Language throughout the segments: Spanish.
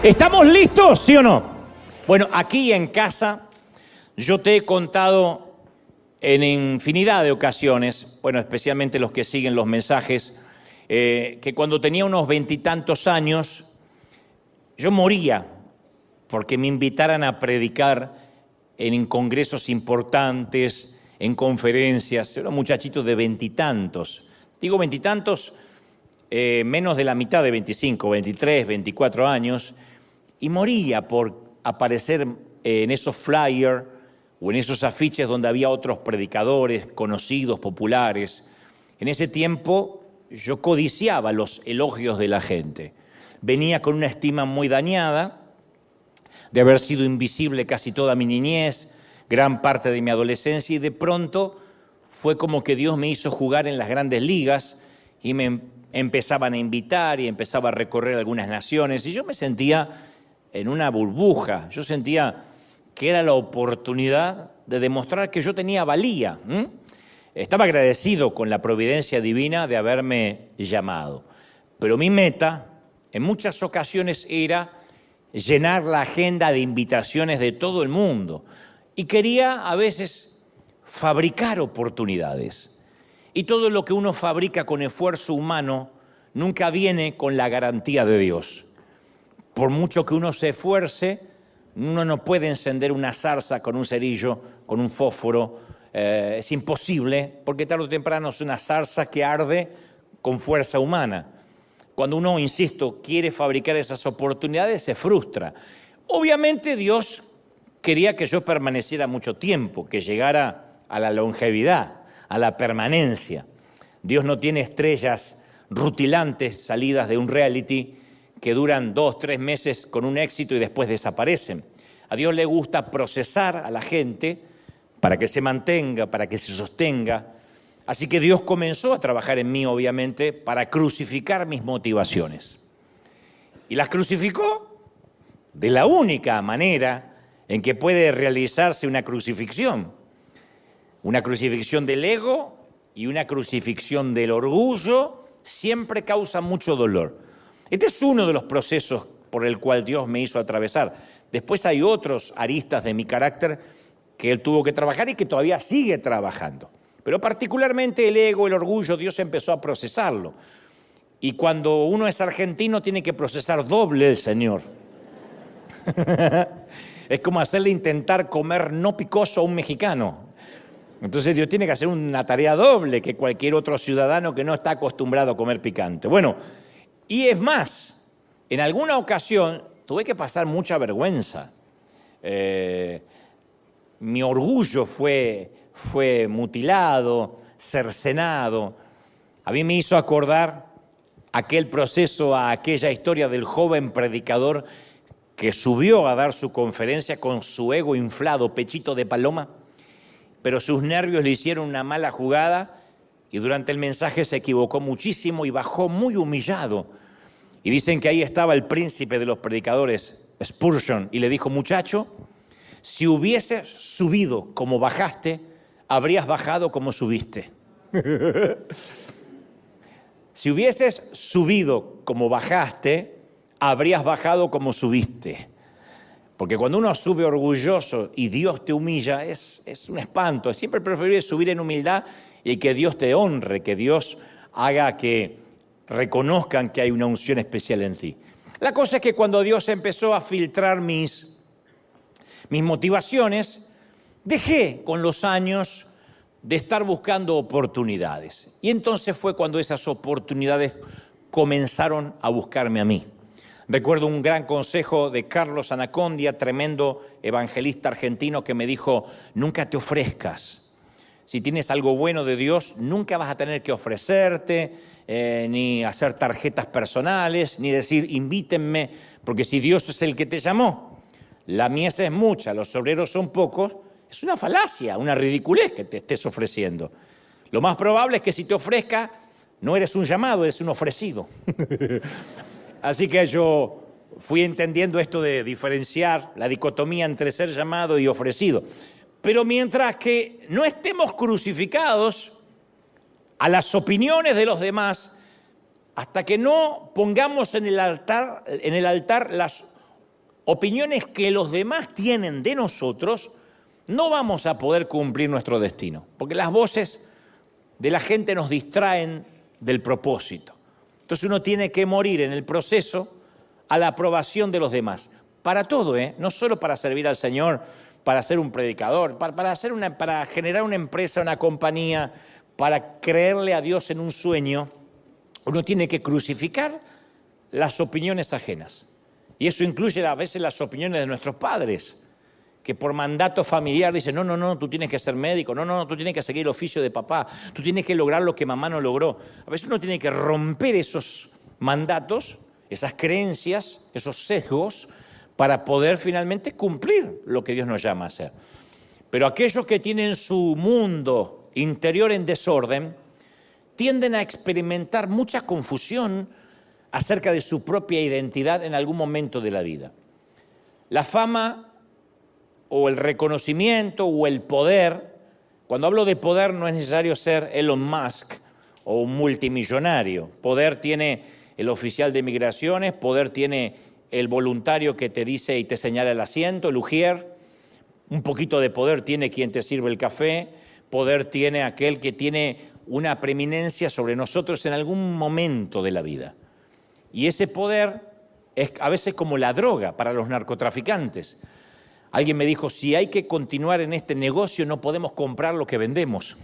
¿Estamos listos, sí o no? Bueno, aquí en casa yo te he contado en infinidad de ocasiones, bueno, especialmente los que siguen los mensajes, que cuando tenía unos 20 y tantos años, yo moría porque me invitaran a predicar en congresos importantes, en conferencias. Era un muchachito de 20 y tantos. Digo 20 y tantos, menos de la mitad de 25, 23, 24 años, y moría por aparecer en esos flyers o en esos afiches donde había otros predicadores conocidos, populares. En ese tiempo yo codiciaba los elogios de la gente. Venía con una estima muy dañada de haber sido invisible casi toda mi niñez, gran parte de mi adolescencia, y de pronto fue como que Dios me hizo jugar en las grandes ligas y me empezaban a invitar y empezaba a recorrer algunas naciones y yo me sentía en una burbuja. Yo sentía que era la oportunidad de demostrar que yo tenía valía. Estaba agradecido con la providencia divina de haberme llamado. Pero mi meta, en muchas ocasiones, era llenar la agenda de invitaciones de todo el mundo. Y quería, a veces, fabricar oportunidades. Y todo lo que uno fabrica con esfuerzo humano nunca viene con la garantía de Dios. Por mucho que uno se esfuerce, uno no puede encender una zarza con un cerillo, con un fósforo. Es imposible, porque tarde o temprano es una zarza que arde con fuerza humana. Cuando uno, insisto, quiere fabricar esas oportunidades, se frustra. Obviamente Dios quería que yo permaneciera mucho tiempo, que llegara a la longevidad, a la permanencia. Dios no tiene estrellas rutilantes salidas de un reality que duran 2, 3 meses con un éxito y después desaparecen. A Dios le gusta procesar a la gente para que se mantenga, para que se sostenga. Así que Dios comenzó a trabajar en mí, obviamente, para crucificar mis motivaciones. Y las crucificó de la única manera en que puede realizarse una crucifixión. Una crucifixión del ego y una crucifixión del orgullo siempre causa mucho dolor. Este es uno de los procesos por el cual Dios me hizo atravesar. Después hay otros aristas de mi carácter que Él tuvo que trabajar y que todavía sigue trabajando. Pero particularmente el ego, el orgullo, Dios empezó a procesarlo. Y cuando uno es argentino tiene que procesar doble el Señor. Es como hacerle intentar comer no picoso a un mexicano. Entonces Dios tiene que hacer una tarea doble que cualquier otro ciudadano que no está acostumbrado a comer picante. Bueno, y es más, en alguna ocasión tuve que pasar mucha vergüenza. Mi orgullo fue mutilado, cercenado. A mí me hizo acordar aquel proceso, a aquella historia del joven predicador que subió a dar su conferencia con su ego inflado, pechito de paloma, pero sus nervios le hicieron una mala jugada y durante el mensaje se equivocó muchísimo y bajó muy humillado. Y dicen que ahí estaba el príncipe de los predicadores, Spurgeon, y le dijo: muchacho, si hubieses subido como bajaste, habrías bajado como subiste. Si hubieses subido como bajaste, habrías bajado como subiste. Porque cuando uno sube orgulloso y Dios te humilla, es un espanto. Es siempre preferible subir en humildad y que Dios te honre, que Dios haga que reconozcan que hay una unción especial en ti. La cosa es que cuando Dios empezó a filtrar mis motivaciones, dejé con los años de estar buscando oportunidades. Y entonces fue cuando esas oportunidades comenzaron a buscarme a mí. Recuerdo un gran consejo de Carlos Anacondia, tremendo evangelista argentino, que me dijo: nunca te ofrezcas. Si tienes algo bueno de Dios, nunca vas a tener que ofrecerte, ni hacer tarjetas personales, ni decir invítenme, porque si Dios es el que te llamó, la mies es mucha, los obreros son pocos. Es una falacia, una ridiculez que te estés ofreciendo. Lo más probable es que si te ofrezca, no eres un llamado, eres un ofrecido. Así que yo fui entendiendo esto de diferenciar la dicotomía entre ser llamado y ofrecido. Pero mientras que no estemos crucificados a las opiniones de los demás, hasta que no pongamos en el altar las opiniones que los demás tienen de nosotros, no vamos a poder cumplir nuestro destino, porque las voces de la gente nos distraen del propósito. Entonces uno tiene que morir en el proceso a la aprobación de los demás, para todo, no solo para servir al Señor, para ser un predicador, para generar una empresa, una compañía, para creerle a Dios en un sueño. Uno tiene que crucificar las opiniones ajenas. Y eso incluye a veces las opiniones de nuestros padres, que por mandato familiar dicen, no, tú tienes que ser médico, no, tú tienes que seguir el oficio de papá, tú tienes que lograr lo que mamá no logró. A veces uno tiene que romper esos mandatos, esas creencias, esos sesgos, para poder finalmente cumplir lo que Dios nos llama a hacer. Pero aquellos que tienen su mundo interior en desorden, tienden a experimentar mucha confusión acerca de su propia identidad en algún momento de la vida. La fama o el reconocimiento o el poder, cuando hablo de poder no es necesario ser Elon Musk o un multimillonario. Poder tiene el oficial de migraciones, poder tiene el voluntario que te dice y te señala el asiento, el ujier. Un poquito de poder tiene quien te sirve el café, poder tiene aquel que tiene una preeminencia sobre nosotros en algún momento de la vida. Y ese poder es a veces como la droga para los narcotraficantes. Alguien me dijo, si hay que continuar en este negocio, no podemos comprar lo que vendemos.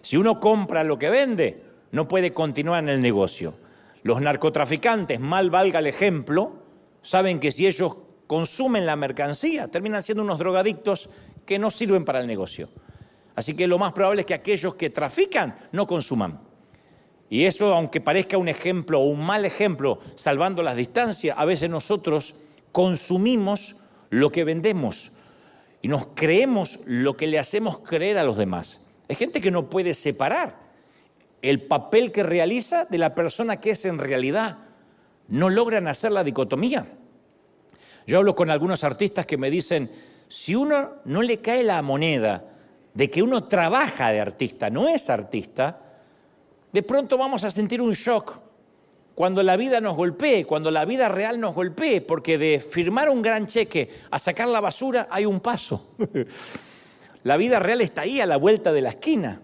Si uno compra lo que vende, no puede continuar en el negocio. Los narcotraficantes, mal valga el ejemplo, saben que si ellos consumen la mercancía, terminan siendo unos drogadictos que no sirven para el negocio. Así que lo más probable es que aquellos que trafican no consuman. Y eso, aunque parezca un ejemplo o un mal ejemplo, salvando las distancias, a veces nosotros consumimos lo que vendemos y nos creemos lo que le hacemos creer a los demás. Hay gente que no puede separar el papel que realiza de la persona que es en realidad. No logran hacer la dicotomía. Yo hablo con algunos artistas que me dicen, si uno no le cae la moneda de que uno trabaja de artista, no es artista, de pronto vamos a sentir un shock cuando la vida nos golpee, cuando la vida real nos golpee, porque de firmar un gran cheque a sacar la basura hay un paso. La vida real está ahí a la vuelta de la esquina.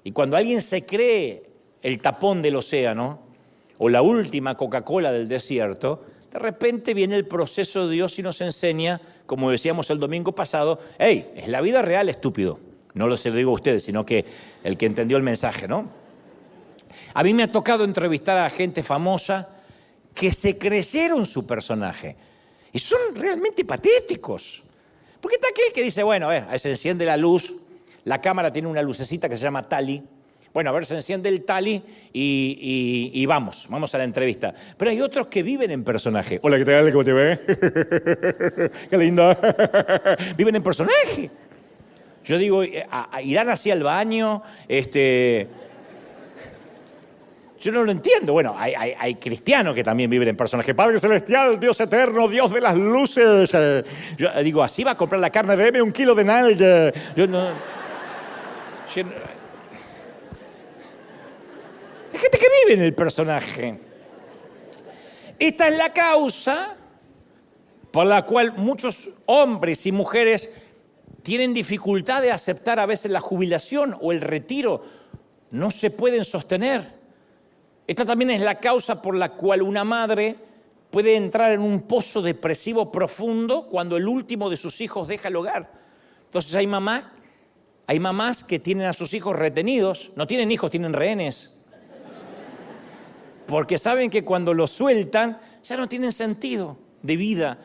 Y cuando alguien se cree el tapón del océano o la última Coca-Cola del desierto, de repente viene el proceso de Dios y nos enseña, como decíamos el domingo pasado, hey, es la vida real, estúpido. No lo digo a ustedes, sino que el que entendió el mensaje, ¿no? A mí me ha tocado entrevistar a gente famosa que se creyeron su personaje y son realmente patéticos. Porque está aquel que dice, bueno, a ver, ahí se enciende la luz, la cámara tiene una lucecita que se llama Tali. Bueno, a ver, se enciende el Tali y vamos a la entrevista. Pero hay otros que viven en personaje. Hola, ¿qué tal? ¿Cómo te ves? Qué lindo. Viven en personaje. Yo digo, irán hacia el baño, yo no lo entiendo. Bueno, hay cristianos que también viven en personaje. Padre Celestial, Dios eterno, Dios de las luces. Yo digo, así va a comprar la carne, deme 1 kilo de nalga. Hay gente que vive en el personaje. Esta es la causa por la cual muchos hombres y mujeres tienen dificultad de aceptar a veces la jubilación o el retiro. No se pueden sostener. Esta también es la causa por la cual una madre puede entrar en un pozo depresivo profundo cuando el último de sus hijos deja el hogar. Entonces hay mamás que tienen a sus hijos retenidos, no tienen hijos, tienen rehenes. Porque saben que cuando los sueltan ya no tienen sentido de vida,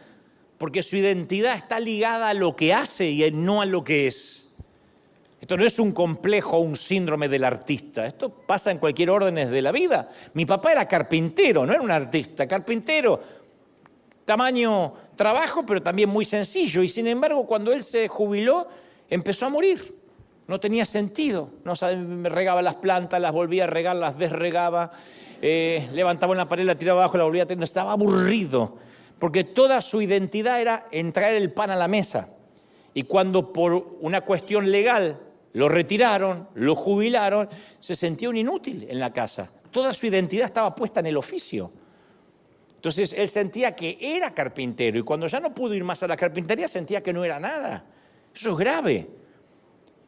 porque su identidad está ligada a lo que hace y no a lo que es. Esto no es un complejo o un síndrome del artista. Esto pasa en cualquier orden de la vida. Mi papá era carpintero, no era un artista. Carpintero, tamaño trabajo, pero también muy sencillo. Y sin embargo, cuando él se jubiló, empezó a morir. No tenía sentido. No regaba las plantas, las volvía a regar, las desregaba. levantaba una pared, la tiraba abajo, la volvía a tener. Estaba aburrido, porque toda su identidad era en traer el pan a la mesa. Y cuando por una cuestión legal lo retiraron, lo jubilaron, se sentía un inútil en la casa. Toda su identidad estaba puesta en el oficio. Entonces él sentía que era carpintero y cuando ya no pudo ir más a la carpintería sentía que no era nada. Eso es grave.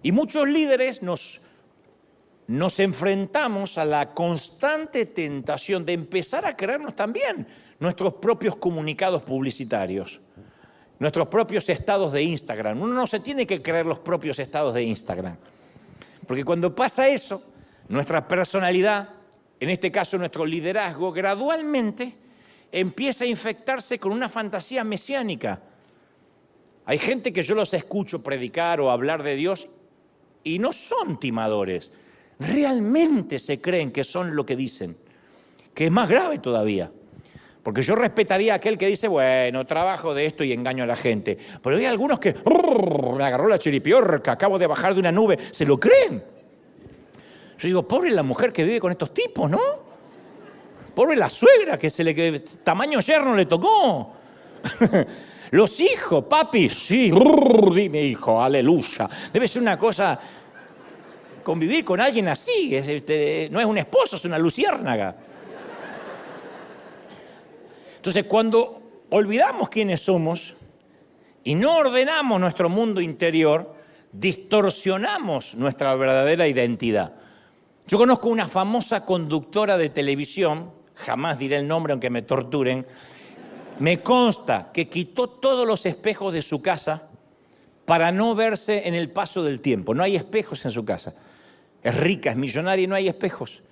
Y muchos líderes nos enfrentamos a la constante tentación de empezar a creernos también nuestros propios comunicados publicitarios, nuestros propios estados de Instagram. Uno no se tiene que creer los propios estados de Instagram, porque cuando pasa eso, nuestra personalidad, en este caso nuestro liderazgo, gradualmente empieza a infectarse con una fantasía mesiánica. Hay gente que yo los escucho predicar o hablar de Dios y no son timadores. Realmente se creen que son lo que dicen, que es más grave todavía. Porque yo respetaría a aquel que dice, bueno, trabajo de esto y engaño a la gente. Pero hay algunos que, me agarró la chiripiorca, acabo de bajar de una nube, se lo creen. Yo digo, pobre la mujer que vive con estos tipos, ¿no? Pobre la suegra que tamaño yerno le tocó. Los hijos, papi, sí, dime hijo, aleluya. Debe ser una cosa, convivir con alguien así, no es un esposo, es una luciérnaga. Entonces, cuando olvidamos quiénes somos y no ordenamos nuestro mundo interior, distorsionamos nuestra verdadera identidad. Yo conozco una famosa conductora de televisión, jamás diré el nombre aunque me torturen, me consta que quitó todos los espejos de su casa para no verse en el paso del tiempo. No hay espejos en su casa. Es rica, es millonaria y no hay espejos.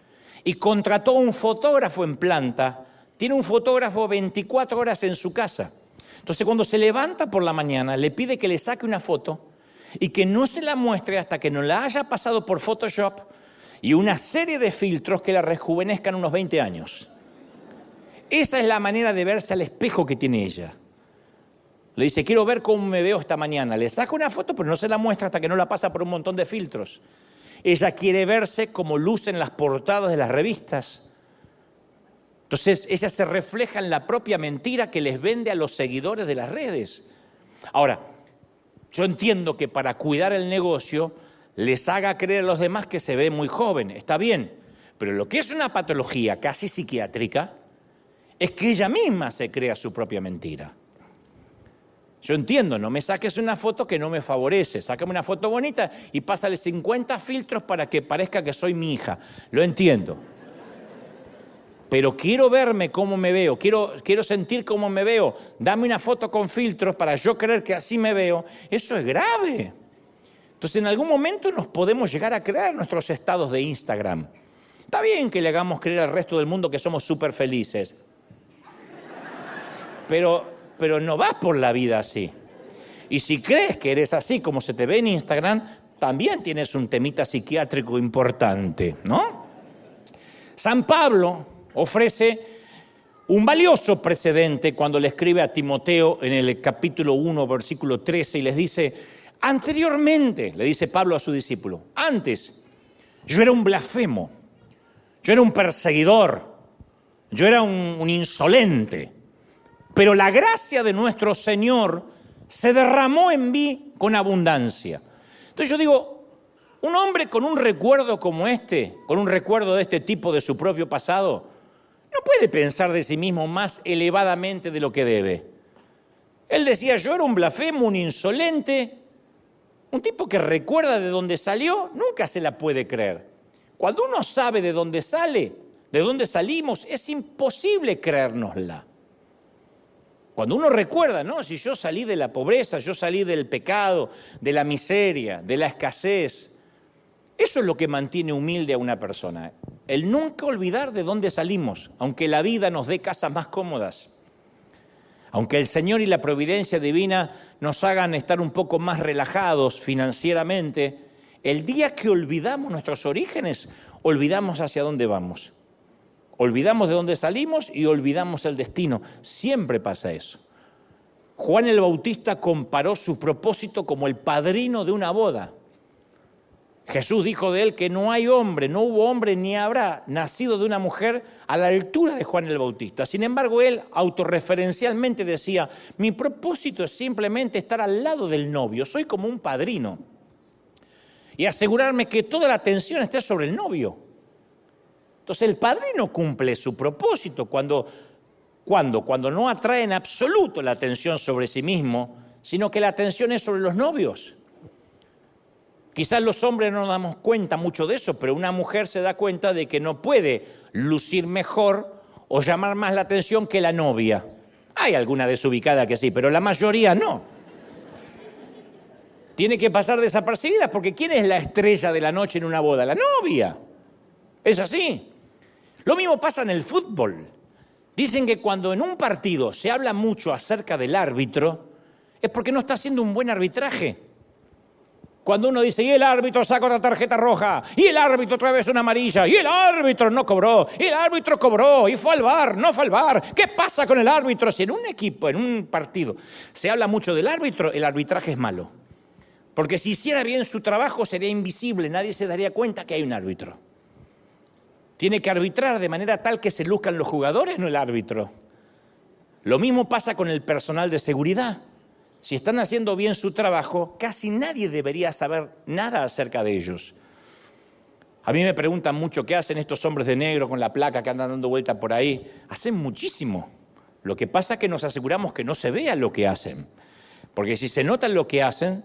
Y contrató a un fotógrafo en planta. Tiene un fotógrafo 24 horas en su casa. Entonces, cuando se levanta por la mañana, le pide que le saque una foto y que no se la muestre hasta que no la haya pasado por Photoshop y una serie de filtros que la rejuvenezcan unos 20 años. Esa es la manera de verse al espejo que tiene ella. Le dice, quiero ver cómo me veo esta mañana. Le saca una foto, pero no se la muestra hasta que no la pasa por un montón de filtros. Ella quiere verse como luce en las portadas de las revistas. Entonces, ella se refleja en la propia mentira que les vende a los seguidores de las redes. Ahora, yo entiendo que para cuidar el negocio les haga creer a los demás que se ve muy joven. Está bien, pero lo que es una patología casi psiquiátrica es que ella misma se crea su propia mentira. Yo entiendo, no me saques una foto que no me favorece, sácame una foto bonita y pásale 50 filtros para que parezca que soy mi hija. Lo entiendo. Pero quiero verme cómo me veo, quiero sentir cómo me veo. Dame una foto con filtros para yo creer que así me veo. Eso es grave. Entonces, en algún momento nos podemos llegar a crear nuestros estados de Instagram. Está bien que le hagamos creer al resto del mundo que somos súper felices. Pero no vas por la vida así. Y si crees que eres así como se te ve en Instagram, también tienes un temita psiquiátrico importante, ¿no? San Pablo ofrece un valioso precedente cuando le escribe a Timoteo en el capítulo 1, versículo 13, y les dice, anteriormente, le dice Pablo a su discípulo, antes yo era un blasfemo, yo era un perseguidor, yo era un insolente. Pero la gracia de nuestro Señor se derramó en mí con abundancia. Entonces yo digo, un hombre con un recuerdo como este, con un recuerdo de este tipo de su propio pasado, no puede pensar de sí mismo más elevadamente de lo que debe. Él decía, yo era un blasfemo, un insolente, un tipo que recuerda de dónde salió, nunca se la puede creer. Cuando uno sabe de dónde sale, de dónde salimos, es imposible creérnosla. Cuando uno recuerda, ¿no? Si yo salí de la pobreza, yo salí del pecado, de la miseria, de la escasez. Eso es lo que mantiene humilde a una persona. El nunca olvidar de dónde salimos, aunque la vida nos dé casas más cómodas. Aunque el Señor y la providencia divina nos hagan estar un poco más relajados financieramente, el día que olvidamos nuestros orígenes, olvidamos hacia dónde vamos. Olvidamos de dónde salimos y olvidamos el destino. Siempre pasa eso. Juan el Bautista comparó su propósito como el padrino de una boda. Jesús dijo de él que no hay hombre, no hubo hombre ni habrá nacido de una mujer a la altura de Juan el Bautista. Sin embargo, él autorreferencialmente decía, mi propósito es simplemente estar al lado del novio, soy como un padrino. Y asegurarme que toda la atención esté sobre el novio. Entonces el padrino cumple su propósito cuando no atrae en absoluto la atención sobre sí mismo, sino que la atención es sobre los novios. Quizás los hombres no nos damos cuenta mucho de eso, pero una mujer se da cuenta de que no puede lucir mejor o llamar más la atención que la novia. Hay alguna desubicada que sí, pero la mayoría no. Tiene que pasar desapercibida porque ¿quién es la estrella de la noche en una boda? La novia. Es así. Lo mismo pasa en el fútbol. Dicen que cuando en un partido se habla mucho acerca del árbitro, es porque no está haciendo un buen arbitraje. Cuando uno dice, y el árbitro saca otra tarjeta roja, y el árbitro otra vez una amarilla, y el árbitro no cobró, y el árbitro cobró, y fue al VAR, no fue al VAR. ¿Qué pasa con el árbitro? Si en un equipo, en un partido, se habla mucho del árbitro, el arbitraje es malo. Porque si hiciera bien su trabajo sería invisible, nadie se daría cuenta que hay un árbitro. Tiene que arbitrar de manera tal que se luzcan los jugadores, no el árbitro. Lo mismo pasa con el personal de seguridad. Si están haciendo bien su trabajo, casi nadie debería saber nada acerca de ellos. A mí me preguntan mucho qué hacen estos hombres de negro con la placa que andan dando vuelta por ahí. Hacen muchísimo. Lo que pasa es que nos aseguramos que no se vea lo que hacen. Porque si se nota lo que hacen,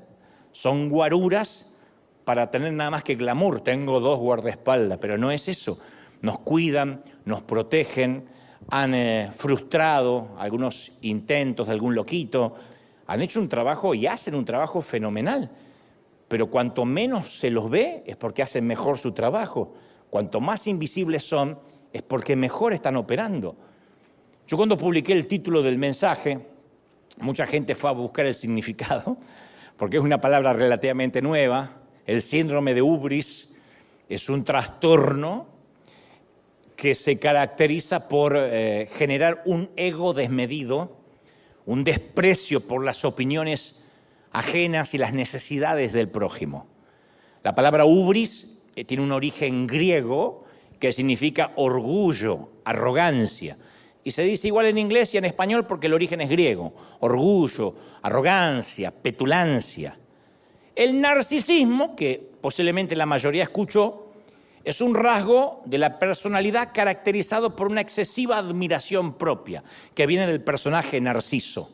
son guaruras para tener nada más que glamour. Tengo 2 guardaespaldas, pero no es eso. Nos cuidan, nos protegen, han frustrado algunos intentos de algún loquito, han hecho un trabajo y hacen un trabajo fenomenal, pero cuanto menos se los ve es porque hacen mejor su trabajo. Cuanto más invisibles son es porque mejor están operando. Yo cuando publiqué el título del mensaje, mucha gente fue a buscar el significado, porque es una palabra relativamente nueva. El síndrome de hubris es un trastorno que se caracteriza por generar un ego desmedido, un desprecio por las opiniones ajenas y las necesidades del prójimo. La palabra hubris tiene un origen griego que significa orgullo, arrogancia. Y se dice igual en inglés y en español porque el origen es griego. Orgullo, arrogancia, petulancia. El narcisismo, que posiblemente la mayoría escuchó, es un rasgo de la personalidad caracterizado por una excesiva admiración propia, que viene del personaje Narciso,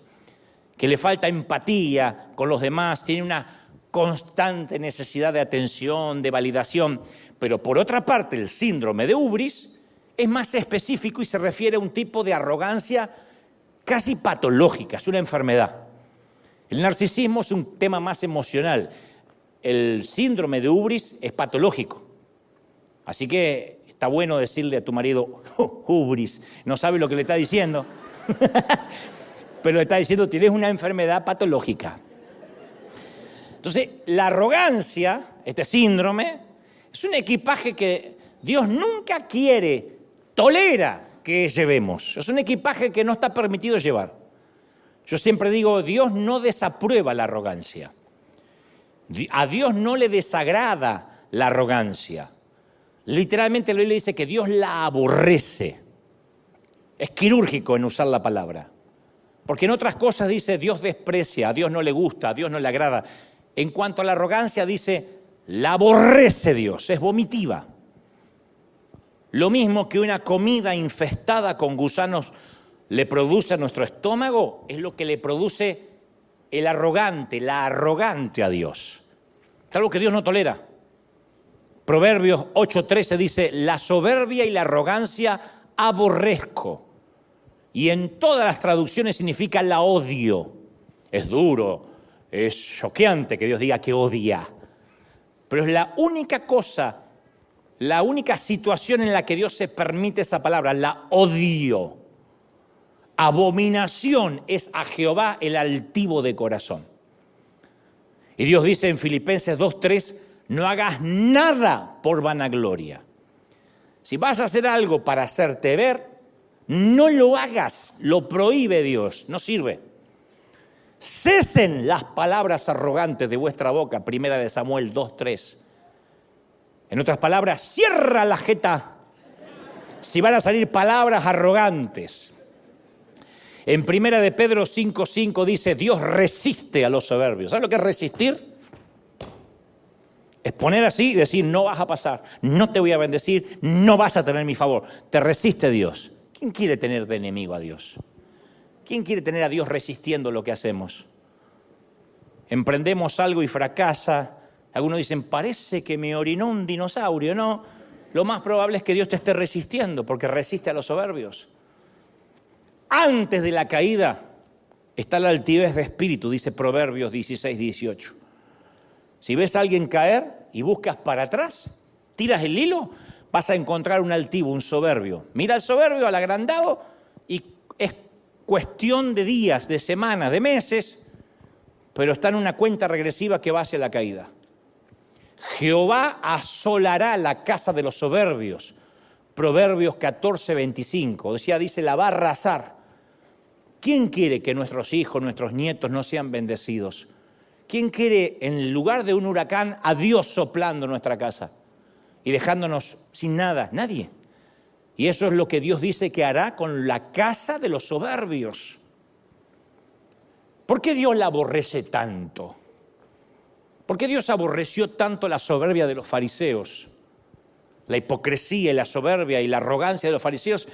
que le falta empatía con los demás, tiene una constante necesidad de atención, de validación. Pero por otra parte, el síndrome de hubris es más específico y se refiere a un tipo de arrogancia casi patológica, es una enfermedad. El narcisismo es un tema más emocional. El síndrome de hubris es patológico. Así que está bueno decirle a tu marido, hubris, no sabe lo que le está diciendo, pero le está diciendo, tienes una enfermedad patológica. Entonces, la arrogancia, este síndrome, es un equipaje que Dios nunca quiere, tolera que llevemos. Es un equipaje que no está permitido llevar. Yo siempre digo, Dios no desaprueba la arrogancia. A Dios no le desagrada la arrogancia. Literalmente la Biblia dice que Dios la aborrece. Es quirúrgico en usar la palabra. Porque en otras cosas dice Dios desprecia, a Dios no le gusta, a Dios no le agrada. En cuanto a la arrogancia dice, la aborrece Dios, es vomitiva. Lo mismo que una comida infestada con gusanos le produce a nuestro estómago, es lo que le produce el arrogante, la arrogante a Dios. Es algo que Dios no tolera. Proverbios 8:13 dice, la soberbia y la arrogancia aborrezco. Y en todas las traducciones significa la odio. Es duro, es choqueante que Dios diga que odia. Pero es la única cosa, la única situación en la que Dios se permite esa palabra, la odio. Abominación es a Jehová el altivo de corazón. Y Dios dice en Filipenses 2:3, no hagas nada por vanagloria. Si vas a hacer algo para hacerte ver, no lo hagas, lo prohíbe Dios, no sirve. Cesen las palabras arrogantes de vuestra boca, 1 Samuel 2:3. En otras palabras, cierra la jeta si van a salir palabras arrogantes. En 1 de Pedro 5:5 dice, Dios resiste a los soberbios. ¿Sabes lo que es resistir? Es poner así y decir, no vas a pasar, no te voy a bendecir, no vas a tener mi favor. Te resiste Dios. ¿Quién quiere tener de enemigo a Dios? ¿Quién quiere tener a Dios resistiendo lo que hacemos? Emprendemos algo y fracasa. Algunos dicen, parece que me orinó un dinosaurio. No, lo más probable es que Dios te esté resistiendo porque resiste a los soberbios. Antes de la caída está la altivez de espíritu, dice Proverbios 16:18. Si ves a alguien caer y buscas para atrás, tiras el hilo, vas a encontrar un altivo, un soberbio. Mira al soberbio, al agrandado, y es cuestión de días, de semanas, de meses, pero está en una cuenta regresiva que va hacia la caída. Jehová asolará la casa de los soberbios. Proverbios 14:25. O sea, dice, la va a arrasar. ¿Quién quiere que nuestros hijos, nuestros nietos no sean bendecidos? ¿Quién quiere, en lugar de un huracán, a Dios soplando nuestra casa y dejándonos sin nada? Nadie. Y eso es lo que Dios dice que hará con la casa de los soberbios. ¿Por qué Dios la aborrece tanto? ¿Por qué Dios aborreció tanto la soberbia de los fariseos? La hipocresía y la soberbia y la arrogancia de los fariseos.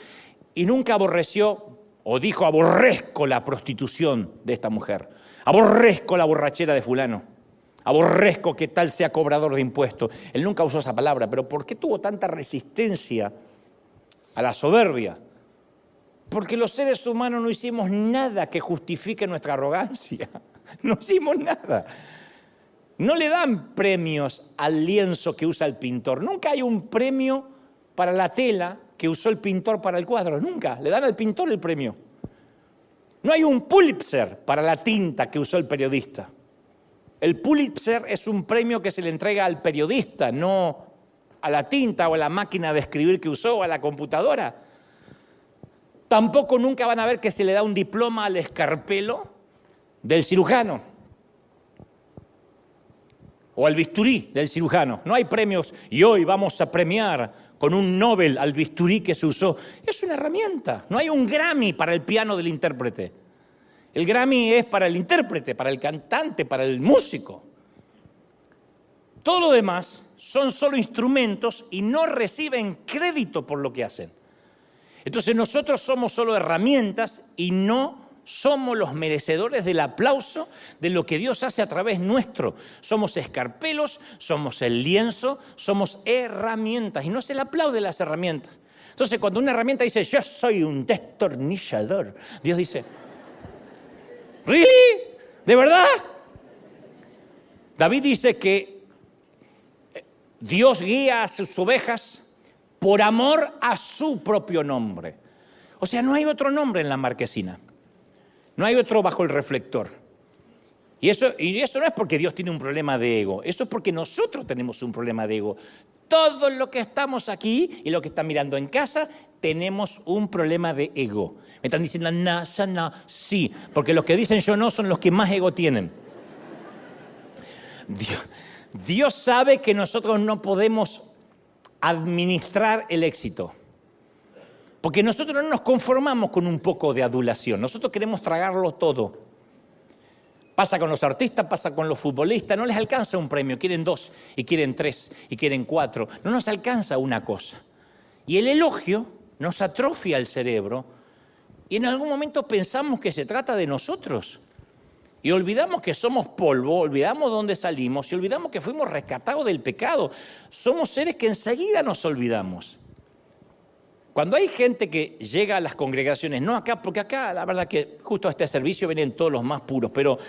Y nunca aborreció, o dijo, aborrezco la prostitución de esta mujer. Aborrezco la borrachera de fulano. Aborrezco que tal sea cobrador de impuestos. Él nunca usó esa palabra, pero ¿por qué tuvo tanta resistencia a la soberbia? Porque los seres humanos no hicimos nada que justifique nuestra arrogancia. No hicimos nada. No le dan premios al lienzo que usa el pintor. Nunca hay un premio para la tela que usó el pintor para el cuadro. Nunca. Le dan al pintor el premio. No hay un Pulitzer para la tinta que usó el periodista. El Pulitzer es un premio que se le entrega al periodista, no a la tinta o a la máquina de escribir que usó o a la computadora. Tampoco nunca van a ver que se le da un diploma al escarpelo del cirujano o al bisturí del cirujano. No hay premios y hoy vamos a premiar con un Nobel al bisturí que se usó. Es una herramienta. No hay un Grammy para el piano del intérprete. El Grammy es para el intérprete, para el cantante, para el músico. Todo lo demás son solo instrumentos y no reciben crédito por lo que hacen. Entonces nosotros somos solo herramientas y no somos los merecedores del aplauso de lo que Dios hace a través nuestro. Somos escarpelos, somos el lienzo, somos herramientas y no se le aplaude las herramientas. Entonces cuando una herramienta dice, yo soy un destornillador, Dios dice, ¿really? ¿De verdad? David dice que Dios guía a sus ovejas por amor a su propio nombre. O sea, no hay otro nombre en la marquesina. No hay otro bajo el reflector. Y eso no es porque Dios tiene un problema de ego. Eso es porque nosotros tenemos un problema de ego. Todos los que estamos aquí y los que están mirando en casa tenemos un problema de ego. Me están diciendo, no, yo no. Sí, porque los que dicen yo no son los que más ego tienen. Dios sabe que nosotros no podemos administrar el éxito. Porque nosotros no nos conformamos con un poco de adulación. Nosotros queremos tragarlo todo. Pasa con los artistas, pasa con los futbolistas. No les alcanza un premio. Quieren 2, y quieren 3, y quieren 4. No nos alcanza una cosa. Y el elogio nos atrofia el cerebro. Y en algún momento pensamos que se trata de nosotros. Y olvidamos que somos polvo, olvidamos dónde salimos y olvidamos que fuimos rescatados del pecado. Somos seres que enseguida nos olvidamos. Cuando hay gente que llega a las congregaciones, no acá, porque acá la verdad que justo a este servicio vienen todos los más puros, pero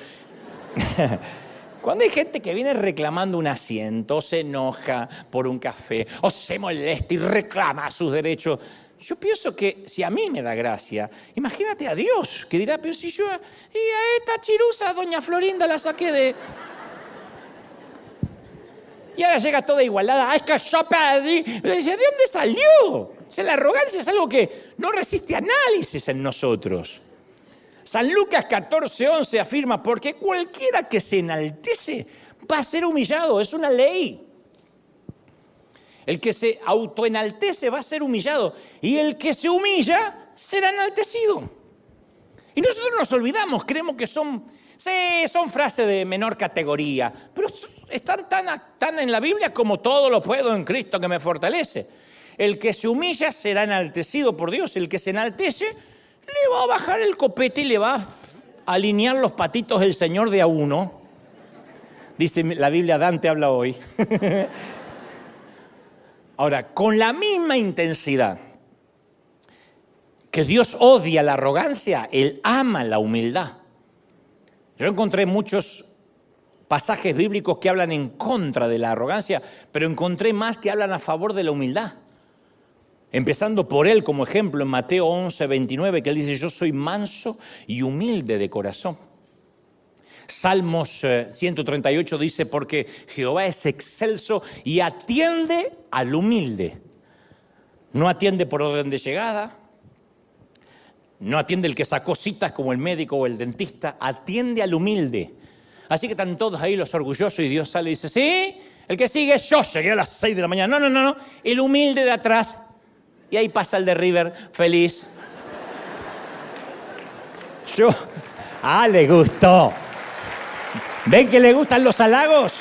cuando hay gente que viene reclamando un asiento, o se enoja por un café, o se molesta y reclama sus derechos, yo pienso que si a mí me da gracia, imagínate a Dios, que dirá, pero si yo, y a esta chirusa, doña Florinda, la saqué de... Y ahora llega toda igualada, es que yo pedí. ¿De dónde salió? O sea, la arrogancia es algo que no resiste análisis en nosotros. San Lucas 14:11 afirma, porque cualquiera que se enaltece va a ser humillado, es una ley. El que se autoenaltece va a ser humillado. Y el que se humilla será enaltecido. Y nosotros nos olvidamos, creemos que son frases de menor categoría, pero están tan en la Biblia como todo lo puedo en Cristo que me fortalece. El que se humilla será enaltecido por Dios. El que se enaltece le va a bajar el copete y le va a alinear los patitos del Señor de a uno. Dice la Biblia, Dante habla hoy. Ahora, con la misma intensidad que Dios odia la arrogancia, Él ama la humildad. Yo encontré muchos pasajes bíblicos que hablan en contra de la arrogancia, pero encontré más que hablan a favor de la humildad. Empezando por Él como ejemplo en Mateo 11:29, que Él dice, yo soy manso y humilde de corazón. Salmos 138 dice, porque Jehová es excelso y atiende al humilde. No atiende por orden de llegada, no atiende el que sacó citas como el médico o el dentista, atiende al humilde. Así que están todos ahí los orgullosos y Dios sale y dice, sí, el que sigue yo, llegué a las 6 de la mañana. No, el humilde de atrás. Y ahí pasa el de River, feliz. Le gustó. ¿Ven que le gustan los halagos?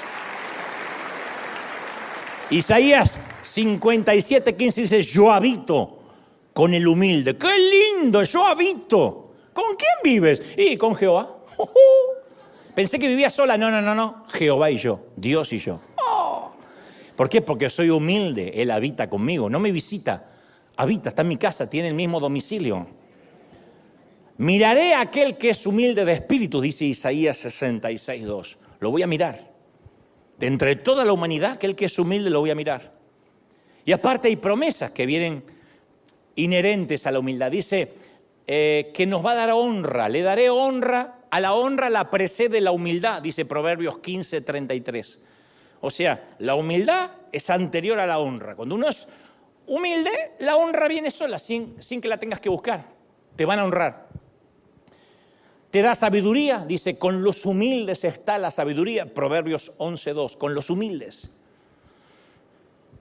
Isaías 57:15 dice, yo habito con el humilde. ¡Qué lindo! Yo habito. ¿Con quién vives? Y con Jehová. Pensé que vivía sola. No. Jehová y yo. Dios y yo. ¿Por qué? Porque soy humilde. Él habita conmigo. No me visita. Habita, está en mi casa. Tiene el mismo domicilio. Miraré a aquel que es humilde de espíritu, dice Isaías 66:2. Lo voy a mirar. De entre toda la humanidad, aquel que es humilde lo voy a mirar. Y aparte hay promesas que vienen inherentes a la humildad. Dice que nos va a dar honra. Le daré honra. A la honra la precede la humildad, dice Proverbios 15:33. O sea, la humildad es anterior a la honra. Cuando uno es humilde, la honra viene sola, sin que la tengas que buscar. Te van a honrar. Te da sabiduría, dice, con los humildes está la sabiduría. Proverbios 11:2, con los humildes.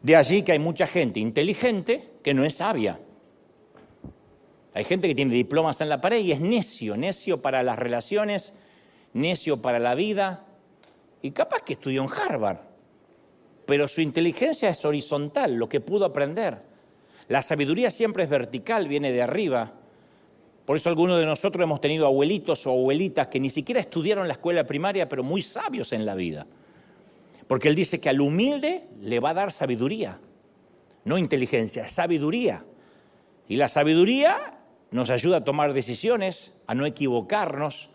De allí que hay mucha gente inteligente que no es sabia. Hay gente que tiene diplomas en la pared y es necio para las relaciones, necio para la vida, y capaz que estudió en Harvard, pero su inteligencia es horizontal, lo que pudo aprender. La sabiduría siempre es vertical, viene de arriba. Por eso algunos de nosotros hemos tenido abuelitos o abuelitas que ni siquiera estudiaron la escuela primaria, pero muy sabios en la vida. Porque Él dice que al humilde le va a dar sabiduría, no inteligencia, sabiduría. Y la sabiduría nos ayuda a tomar decisiones, a no equivocarnos,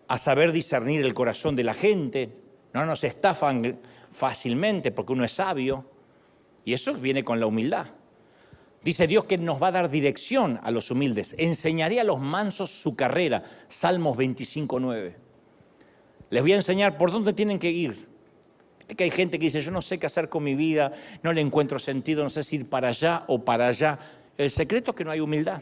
a saber discernir el corazón de la gente. No nos estafan fácilmente porque uno es sabio. Y eso viene con la humildad. Dice Dios que nos va a dar dirección a los humildes. Enseñaré a los mansos su carrera. Salmos 25:9. Les voy a enseñar por dónde tienen que ir. Viste que hay gente que dice, yo no sé qué hacer con mi vida, no le encuentro sentido, no sé si ir para allá o para allá. El secreto es que no hay humildad.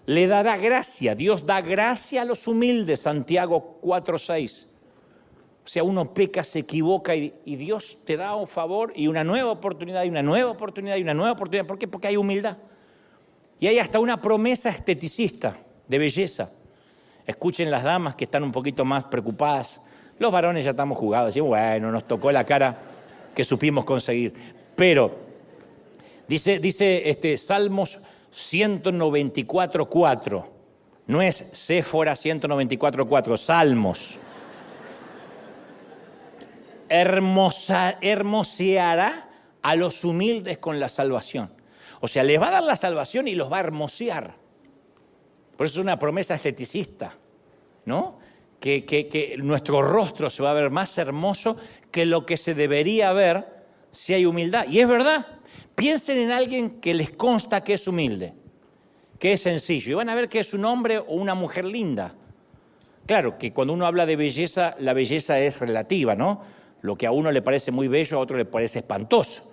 Le dará gracia, Dios da gracia a los humildes, Santiago 4:6. O sea, uno peca, se equivoca y Dios te da un favor y una nueva oportunidad, y una nueva oportunidad, y una nueva oportunidad. ¿Por qué? Porque hay humildad. Y hay hasta una promesa esteticista de belleza. Escuchen las damas que están un poquito más preocupadas. Los varones ya estamos jugados, decimos, bueno, nos tocó la cara que supimos conseguir. Pero dice Salmos 194:4. No es Séfora 194:4, Salmos. Hermoseará a los humildes con la salvación. O sea, les va a dar la salvación y los va a hermosear. Por eso es una promesa esteticista, ¿no? Que nuestro rostro se va a ver más hermoso que lo que se debería ver si hay humildad. Y es verdad. Piensen en alguien que les consta que es humilde, que es sencillo, y van a ver que es un hombre o una mujer linda. Claro, que cuando uno habla de belleza, la belleza es relativa, ¿no? Lo que a uno le parece muy bello, a otro le parece espantoso.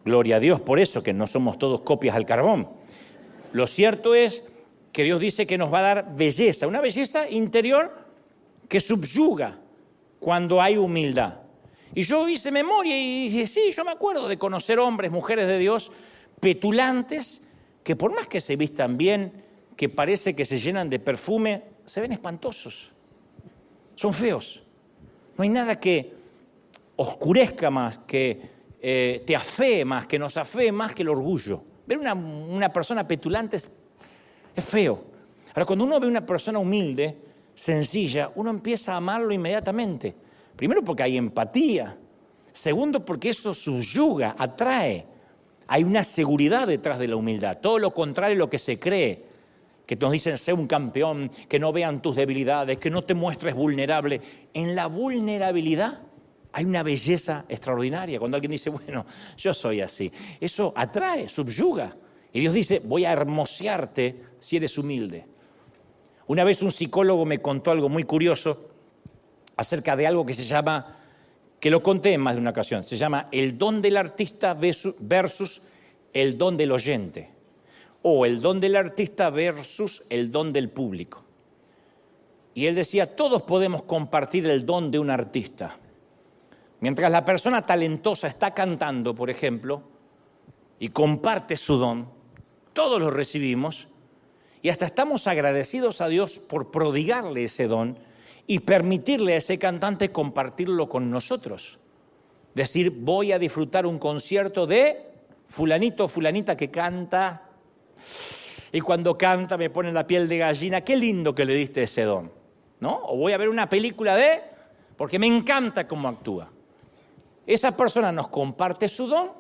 Gloria a Dios por eso, que no somos todos copias al carbón. Lo cierto es que Dios dice que nos va a dar belleza, una belleza interior que subyuga cuando hay humildad. Y yo hice memoria y dije, sí, yo me acuerdo de conocer hombres, mujeres de Dios, petulantes, que por más que se vistan bien, que parece que se llenan de perfume, se ven espantosos. Son feos. No hay nada que oscurezca más, que te afee más, que nos afee más que el orgullo. Ver una persona petulante es feo. Ahora, cuando uno ve una persona humilde, sencilla, uno empieza a amarlo inmediatamente. Primero porque hay empatía. Segundo porque eso subyuga, atrae. Hay una seguridad detrás de la humildad. Todo lo contrario a lo que se cree. Que nos dicen, sé un campeón, que no vean tus debilidades, que no te muestres vulnerable. En la vulnerabilidad hay una belleza extraordinaria. Cuando alguien dice, bueno, yo soy así. Eso atrae, subyuga. Y Dios dice, voy a hermosearte si eres humilde. Una vez un psicólogo me contó algo muy curioso acerca de algo que se llama, que lo conté en más de una ocasión, se llama el don del artista versus el don del oyente. O el don del artista versus el don del público. Y él decía, todos podemos compartir el don de un artista. Mientras la persona talentosa está cantando, por ejemplo, y comparte su don, todos lo recibimos y hasta estamos agradecidos a Dios por prodigarle ese don y permitirle a ese cantante compartirlo con nosotros. Decir, voy a disfrutar un concierto de fulanito o fulanita que canta. Y cuando canta me pone la piel de gallina, qué lindo que le diste ese don, ¿no? O voy a ver una película porque me encanta cómo actúa. Esa persona nos comparte su don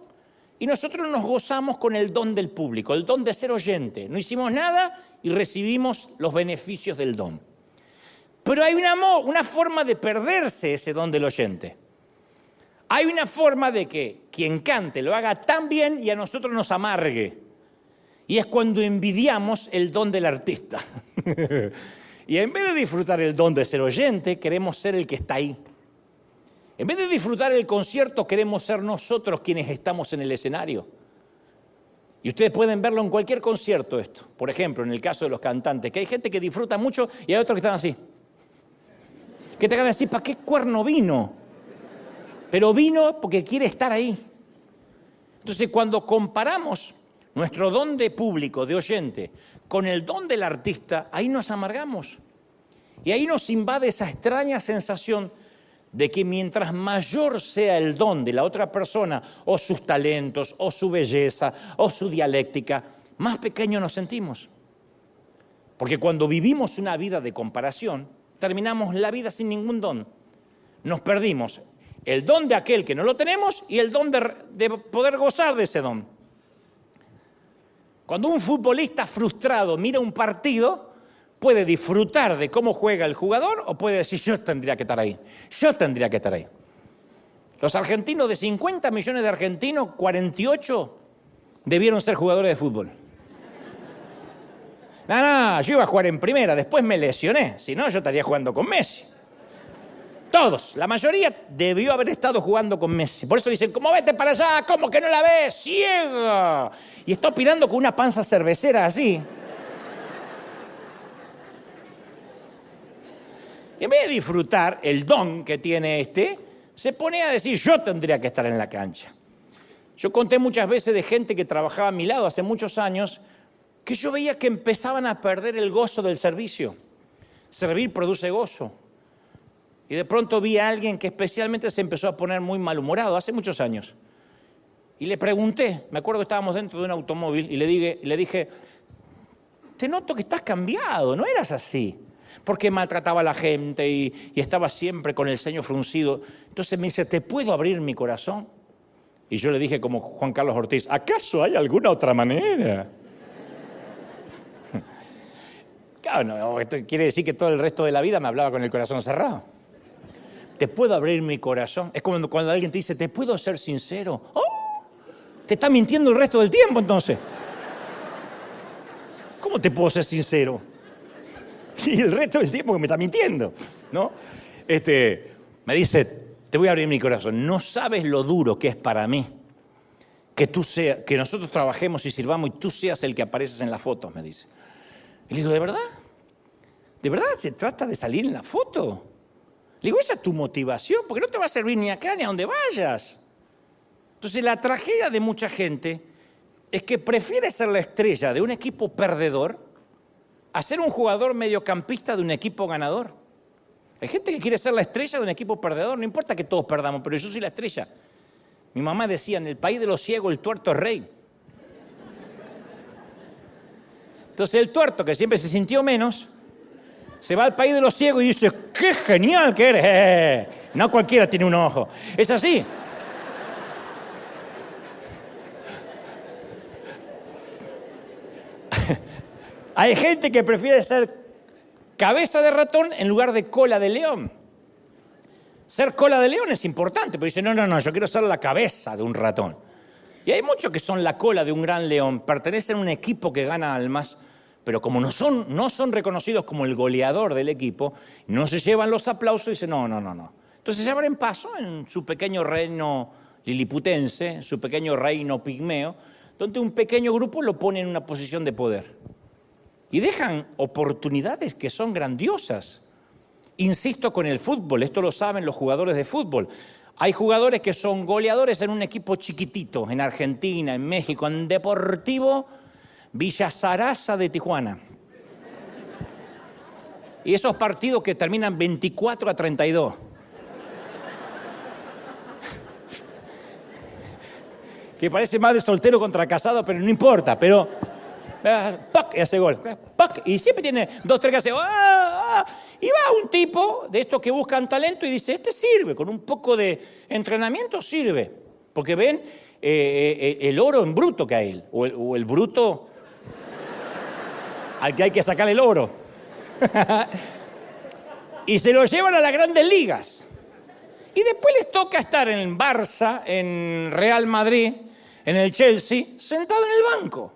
y nosotros nos gozamos con el don del público, el don de ser oyente. No hicimos nada y recibimos los beneficios del don. Pero hay una forma de perderse ese don del oyente. Hay una forma de que quien cante lo haga tan bien y a nosotros nos amargue. Y es cuando envidiamos el don del artista. Y en vez de disfrutar el don de ser oyente, queremos ser el que está ahí. En vez de disfrutar el concierto, queremos ser nosotros quienes estamos en el escenario. Y ustedes pueden verlo en cualquier concierto esto. Por ejemplo, en el caso de los cantantes, que hay gente que disfruta mucho y hay otros que están así. Que te van a decir, ¿para qué cuerno vino? Pero vino porque quiere estar ahí. Entonces, cuando comparamos nuestro don de público, de oyente, con el don del artista, ahí nos amargamos. Y ahí nos invade esa extraña sensación de que mientras mayor sea el don de la otra persona, o sus talentos, o su belleza, o su dialéctica, más pequeño nos sentimos. Porque cuando vivimos una vida de comparación, terminamos la vida sin ningún don. Nos perdimos el don de aquel que no lo tenemos y el don de poder gozar de ese don. Cuando un futbolista frustrado mira un partido, puede disfrutar de cómo juega el jugador o puede decir, yo tendría que estar ahí, yo tendría que estar ahí. Los argentinos, de 50 millones de argentinos, 48 debieron ser jugadores de fútbol. No, yo iba a jugar en primera, después me lesioné, si no yo estaría jugando con Messi. Todos, la mayoría debió haber estado jugando con Messi. Por eso dicen, ¿cómo vete para allá? ¿Cómo que no la ves? ¡Ciega! Y está opinando con una panza cervecera así. En vez de disfrutar el don que tiene se pone a decir, yo tendría que estar en la cancha. Yo conté muchas veces de gente que trabajaba a mi lado hace muchos años, que yo veía que empezaban a perder el gozo del servicio. Servir produce gozo. Y de pronto vi a alguien que especialmente se empezó a poner muy malhumorado, hace muchos años. Y le pregunté, me acuerdo que estábamos dentro de un automóvil, y le dije, te noto que estás cambiado, no eras así. Porque maltrataba a la gente y estaba siempre con el ceño fruncido. Entonces me dice, ¿te puedo abrir mi corazón? Y yo le dije como Juan Carlos Ortiz, ¿acaso hay alguna otra manera? Claro, no, esto quiere decir que todo el resto de la vida me hablaba con el corazón cerrado. ¿Te puedo abrir mi corazón? Es como cuando alguien te dice, ¿te puedo ser sincero? ¡Oh! Te está mintiendo el resto del tiempo, entonces. ¿Cómo te puedo ser sincero? Y el resto del tiempo que me está mintiendo, ¿no? Me dice, te voy a abrir mi corazón. No sabes lo duro que es para mí que nosotros trabajemos y sirvamos y tú seas el que apareces en las fotos, me dice. Y le digo, ¿de verdad? ¿De verdad se trata de salir en la foto? Le digo, esa es tu motivación, porque no te va a servir ni acá ni a donde vayas. Entonces, la tragedia de mucha gente es que prefiere ser la estrella de un equipo perdedor a ser un jugador mediocampista de un equipo ganador. Hay gente que quiere ser la estrella de un equipo perdedor, no importa que todos perdamos, pero yo soy la estrella. Mi mamá decía, en el país de los ciegos el tuerto es rey. Entonces el tuerto, que siempre se sintió menos, se va al país de los ciegos y dice, ¡qué genial que eres! No cualquiera tiene un ojo. Es así. Hay gente que prefiere ser cabeza de ratón en lugar de cola de león. Ser cola de león es importante, pero dice, no, yo quiero ser la cabeza de un ratón. Y hay muchos que son la cola de un gran león, pertenecen a un equipo que gana almas, pero como no son reconocidos como el goleador del equipo, no se llevan los aplausos y dicen, no. Entonces se abren paso en su pequeño reino liliputense, en su pequeño reino pigmeo, donde un pequeño grupo lo pone en una posición de poder. Y dejan oportunidades que son grandiosas. Insisto con el fútbol, esto lo saben los jugadores de fútbol. Hay jugadores que son goleadores en un equipo chiquitito, en Argentina, en México, en Deportivo Villa Zaraza de Tijuana. Y esos partidos que terminan 24-32. Que parece más de soltero contra casado, pero no importa, pero... ¡Pac! Y hace gol. ¡Pac! Y siempre tiene 2-3 que hace... Y va un tipo de estos que buscan talento y dice, este sirve, con un poco de entrenamiento sirve. Porque ven el oro en bruto que hay él, o el bruto al que hay que sacar el oro. Y se lo llevan a las grandes ligas. Y después les toca estar en Barça, en Real Madrid, en el Chelsea, sentado en el banco.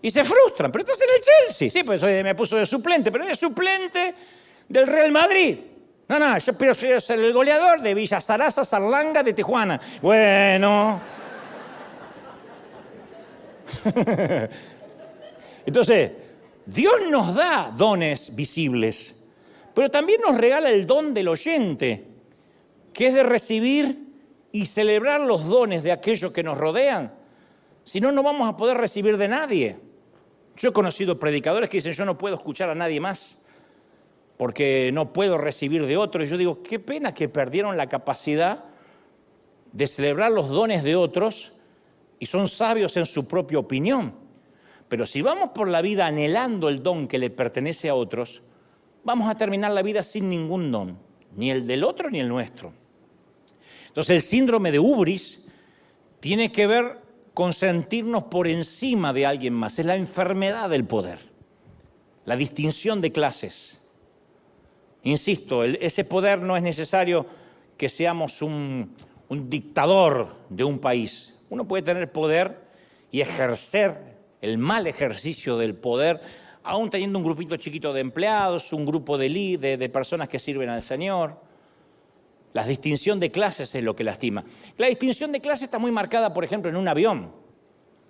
Y se frustran, pero estás en el Chelsea. Sí, pues me puso de suplente, pero de suplente del Real Madrid. No, yo prefiero ser el goleador de Villa Zaraza, Zarlanga, de Tijuana. Bueno. Entonces, Dios nos da dones visibles, pero también nos regala el don del oyente, que es de recibir y celebrar los dones de aquellos que nos rodean. Si no, no vamos a poder recibir de nadie. Yo he conocido predicadores que dicen, yo no puedo escuchar a nadie más porque no puedo recibir de otro. Y yo digo, qué pena que perdieron la capacidad de celebrar los dones de otros y son sabios en su propia opinión. Pero si vamos por la vida anhelando el don que le pertenece a otros, vamos a terminar la vida sin ningún don, ni el del otro ni el nuestro. Entonces el síndrome de hubris tiene que ver con sentirnos por encima de alguien más. Es la enfermedad del poder, la distinción de clases. Insisto, ese poder no es necesario que seamos un dictador de un país. Uno puede tener poder y ejercer el mal ejercicio del poder, aún teniendo un grupito chiquito de empleados, un grupo de personas que sirven al Señor. La distinción de clases es lo que lastima. La distinción de clases está muy marcada, por ejemplo, en un avión.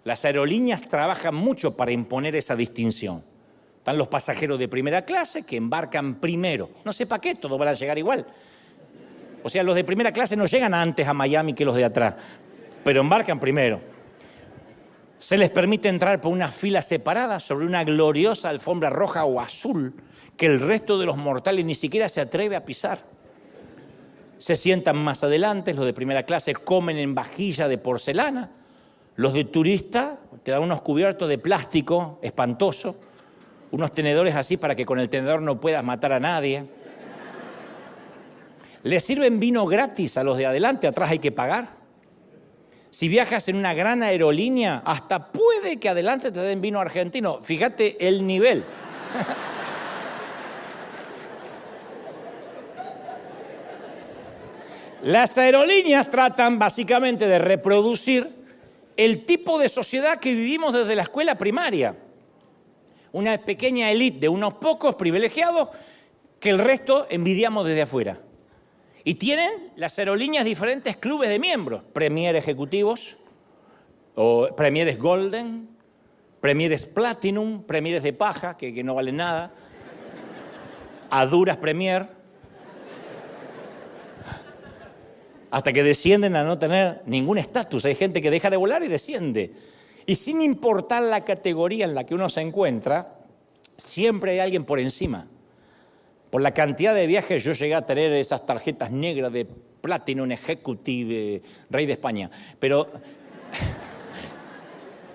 Las aerolíneas trabajan mucho para imponer esa distinción. Están los pasajeros de primera clase que embarcan primero. No sé para qué, todos van a llegar igual. O sea, los de primera clase no llegan antes a Miami que los de atrás, pero embarcan primero. Se les permite entrar por una fila separada sobre una gloriosa alfombra roja o azul que el resto de los mortales ni siquiera se atreve a pisar. Se sientan más adelante, los de primera clase comen en vajilla de porcelana, los de turista te dan unos cubiertos de plástico espantoso, unos tenedores así para que con el tenedor no puedas matar a nadie. Les sirven vino gratis a los de adelante, atrás hay que pagar. Si viajas en una gran aerolínea, hasta puede que adelante te den vino argentino. Fíjate el nivel. Las aerolíneas tratan básicamente de reproducir el tipo de sociedad que vivimos desde la escuela primaria. Una pequeña élite de unos pocos privilegiados que el resto envidiamos desde afuera. Y tienen las aerolíneas diferentes clubes de miembros, Premier ejecutivos, o Premieres Golden, Premieres Platinum, Premieres de paja, que no valen nada, a duras Premier. hasta que descienden a no tener ningún estatus. Hay gente que deja de volar y desciende. Y sin importar la categoría en la que uno se encuentra, siempre hay alguien por encima. Por la cantidad de viajes yo llegué a tener esas tarjetas negras de Platinum Executive, Rey de España. Pero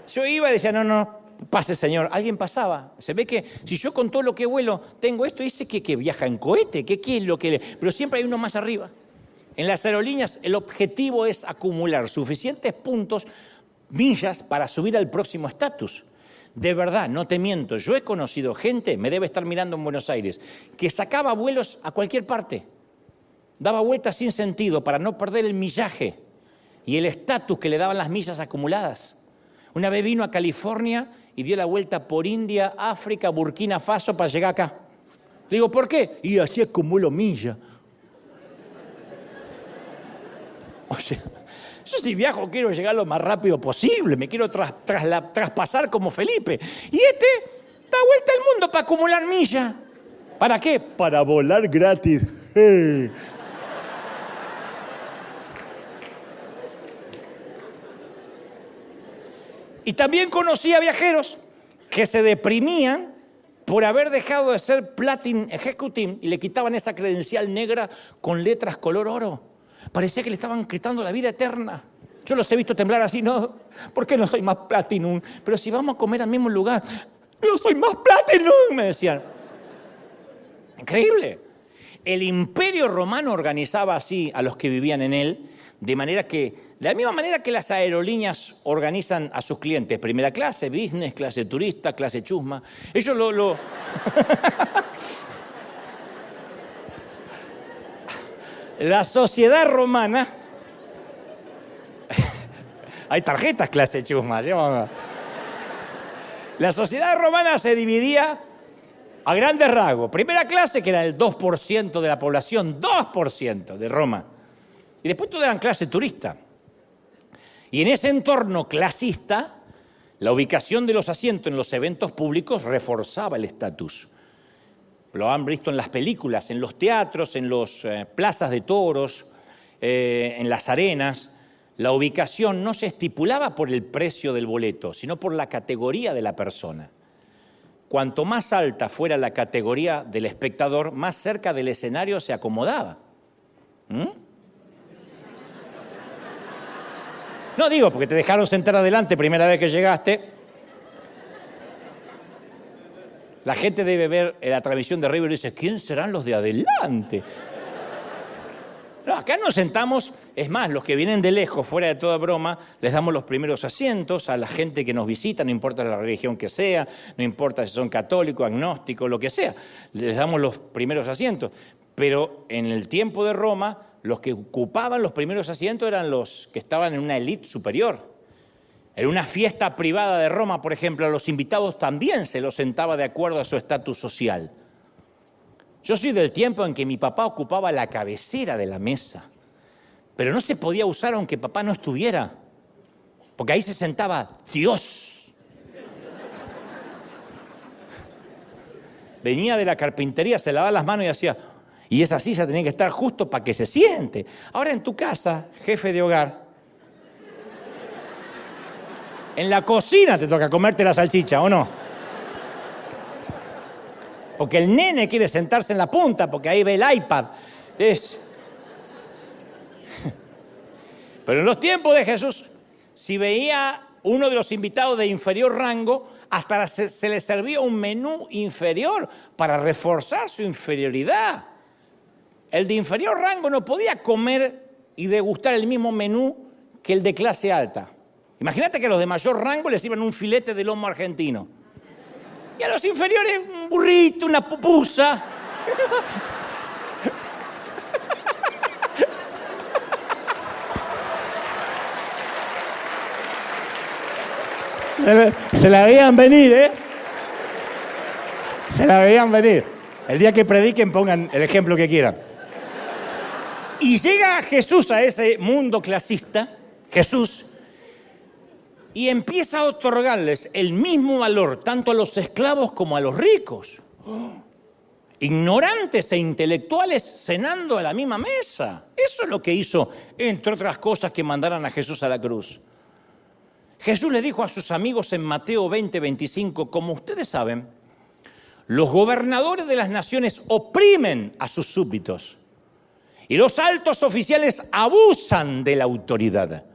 yo iba y decía, no, pase señor. Alguien pasaba. Se ve que si yo con todo lo que vuelo tengo esto, dice que viaja en cohete. ¿Qué es lo que Pero siempre hay uno más arriba. En las aerolíneas el objetivo es acumular suficientes puntos, millas, para subir al próximo estatus. De verdad, no te miento, yo he conocido gente, me debe estar mirando en Buenos Aires, que sacaba vuelos a cualquier parte. Daba vueltas sin sentido para no perder el millaje y el estatus que le daban las millas acumuladas. Una vez vino a California y dio la vuelta por India, África, Burkina Faso para llegar acá. Le digo, ¿por qué? Y así acumulo millas. O sea, yo si viajo quiero llegar lo más rápido posible, me quiero traspasar como Felipe. Y da vuelta al mundo para acumular millas. ¿Para qué? Para volar gratis. Hey. Y también conocí a viajeros que se deprimían por haber dejado de ser Platinum Executive y le quitaban esa credencial negra con letras color oro. Parecía que le estaban quitando la vida eterna. Yo los he visto temblar así, ¿no? ¿Por qué no soy más Platinum? Pero si vamos a comer al mismo lugar, no soy más Platinum, me decían. Increíble. El Imperio Romano organizaba así a los que vivían en él, de la misma manera que las aerolíneas organizan a sus clientes, primera clase, business, clase turista, clase chusma. Ellos La sociedad romana, hay tarjetas clase chusma, ¿sí? La sociedad romana se dividía a grandes rasgos. Primera clase, que era el 2% de la población, 2% de Roma. Y después todos eran clase turista. Y en ese entorno clasista, la ubicación de los asientos en los eventos públicos reforzaba el estatus. Lo han visto en las películas, en los teatros, en las plazas de toros, en las arenas. La ubicación no se estipulaba por el precio del boleto, sino por la categoría de la persona. Cuanto más alta fuera la categoría del espectador, más cerca del escenario se acomodaba. No digo porque te dejaron sentar adelante primera vez que llegaste. La gente debe ver la transmisión de River y dice, ¿quién serán los de adelante? No, acá nos sentamos, es más, los que vienen de lejos, fuera de toda broma, les damos los primeros asientos a la gente que nos visita, no importa la religión que sea, no importa si son católicos, agnósticos, lo que sea, les damos los primeros asientos. Pero en el tiempo de Roma, los que ocupaban los primeros asientos eran los que estaban en una élite superior. En una fiesta privada de Roma, por ejemplo, a los invitados también se los sentaba de acuerdo a su estatus social. Yo soy del tiempo en que mi papá ocupaba la cabecera de la mesa, pero no se podía usar aunque papá no estuviera, porque ahí se sentaba Dios. Venía de la carpintería, se lavaba las manos y hacía, y esa silla tenía que estar justo para que se siente. Ahora en tu casa, jefe de hogar, en la cocina te toca comerte la salchicha, ¿o no? Porque el nene quiere sentarse en la punta, porque ahí ve el iPad. Pero en los tiempos de Jesús, si veía uno de los invitados de inferior rango, hasta se le servía un menú inferior para reforzar su inferioridad. El de inferior rango no podía comer y degustar el mismo menú que el de clase alta. Imagínate que a los de mayor rango les sirven un filete de lomo argentino. Y a los inferiores un burrito, una pupusa. Se la veían venir, ¿eh? Se la veían venir. El día que prediquen pongan el ejemplo que quieran. Y llega Jesús a ese mundo clasista, Jesús, y empieza a otorgarles el mismo valor tanto a los esclavos como a los ricos. ignorantes e intelectuales cenando a la misma mesa. Eso es lo que hizo, entre otras cosas, que mandaran a Jesús a la cruz. Jesús le dijo a sus amigos en Mateo 20:25, como ustedes saben, los gobernadores de las naciones oprimen a sus súbditos y los altos oficiales abusan de la autoridad.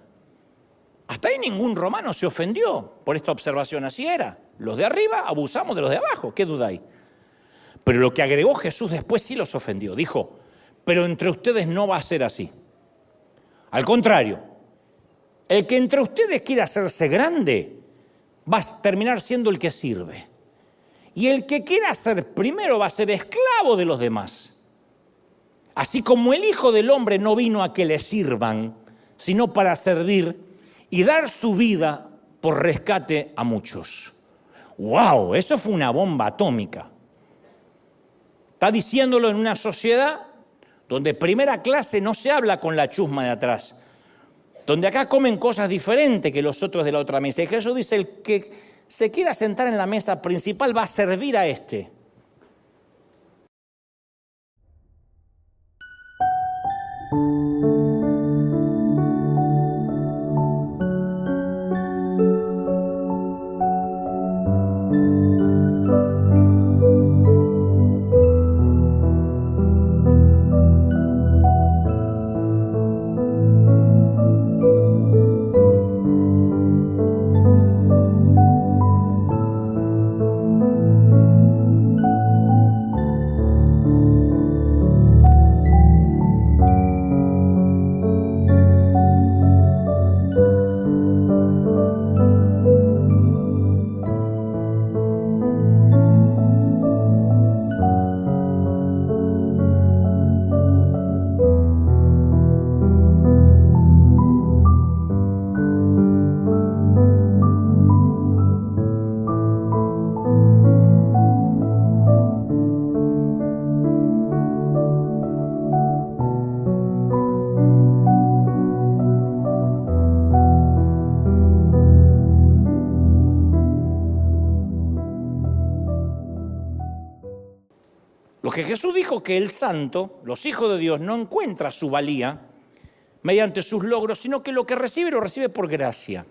Hasta ahí ningún romano se ofendió por esta observación, así era. Los de arriba abusamos de los de abajo, ¿qué duda hay? Pero lo que agregó Jesús después sí los ofendió. Dijo, pero entre ustedes no va a ser así. Al contrario, el que entre ustedes quiera hacerse grande va a terminar siendo el que sirve. Y el que quiera ser primero va a ser esclavo de los demás. Así como el Hijo del Hombre no vino a que le sirvan, sino para servir y dar su vida por rescate a muchos. ¡Wow! Eso fue una bomba atómica. Está diciéndolo en una sociedad donde primera clase no se habla con la chusma de atrás, donde acá comen cosas diferentes que los otros de la otra mesa. Y Jesús dice, el que se quiera sentar en la mesa principal va a servir a este. Lo que Jesús dijo que el santo, los hijos de Dios, no encuentra su valía mediante sus logros, sino que lo que recibe lo recibe por gracia.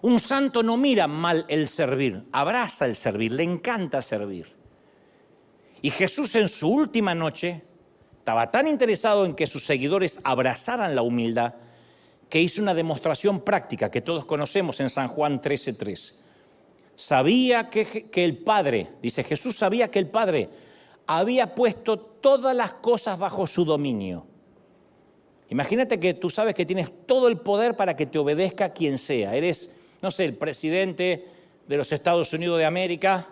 Un santo no mira mal el servir, abraza el servir, le encanta servir. Y Jesús en su última noche estaba tan interesado en que sus seguidores abrazaran la humildad que hizo una demostración práctica que todos conocemos en San Juan 13:3. Sabía que el Padre, dice Jesús, sabía que el Padre había puesto todas las cosas bajo su dominio. Imagínate que tú sabes que tienes todo el poder para que te obedezca quien sea. Eres, no sé, el presidente de los Estados Unidos de América,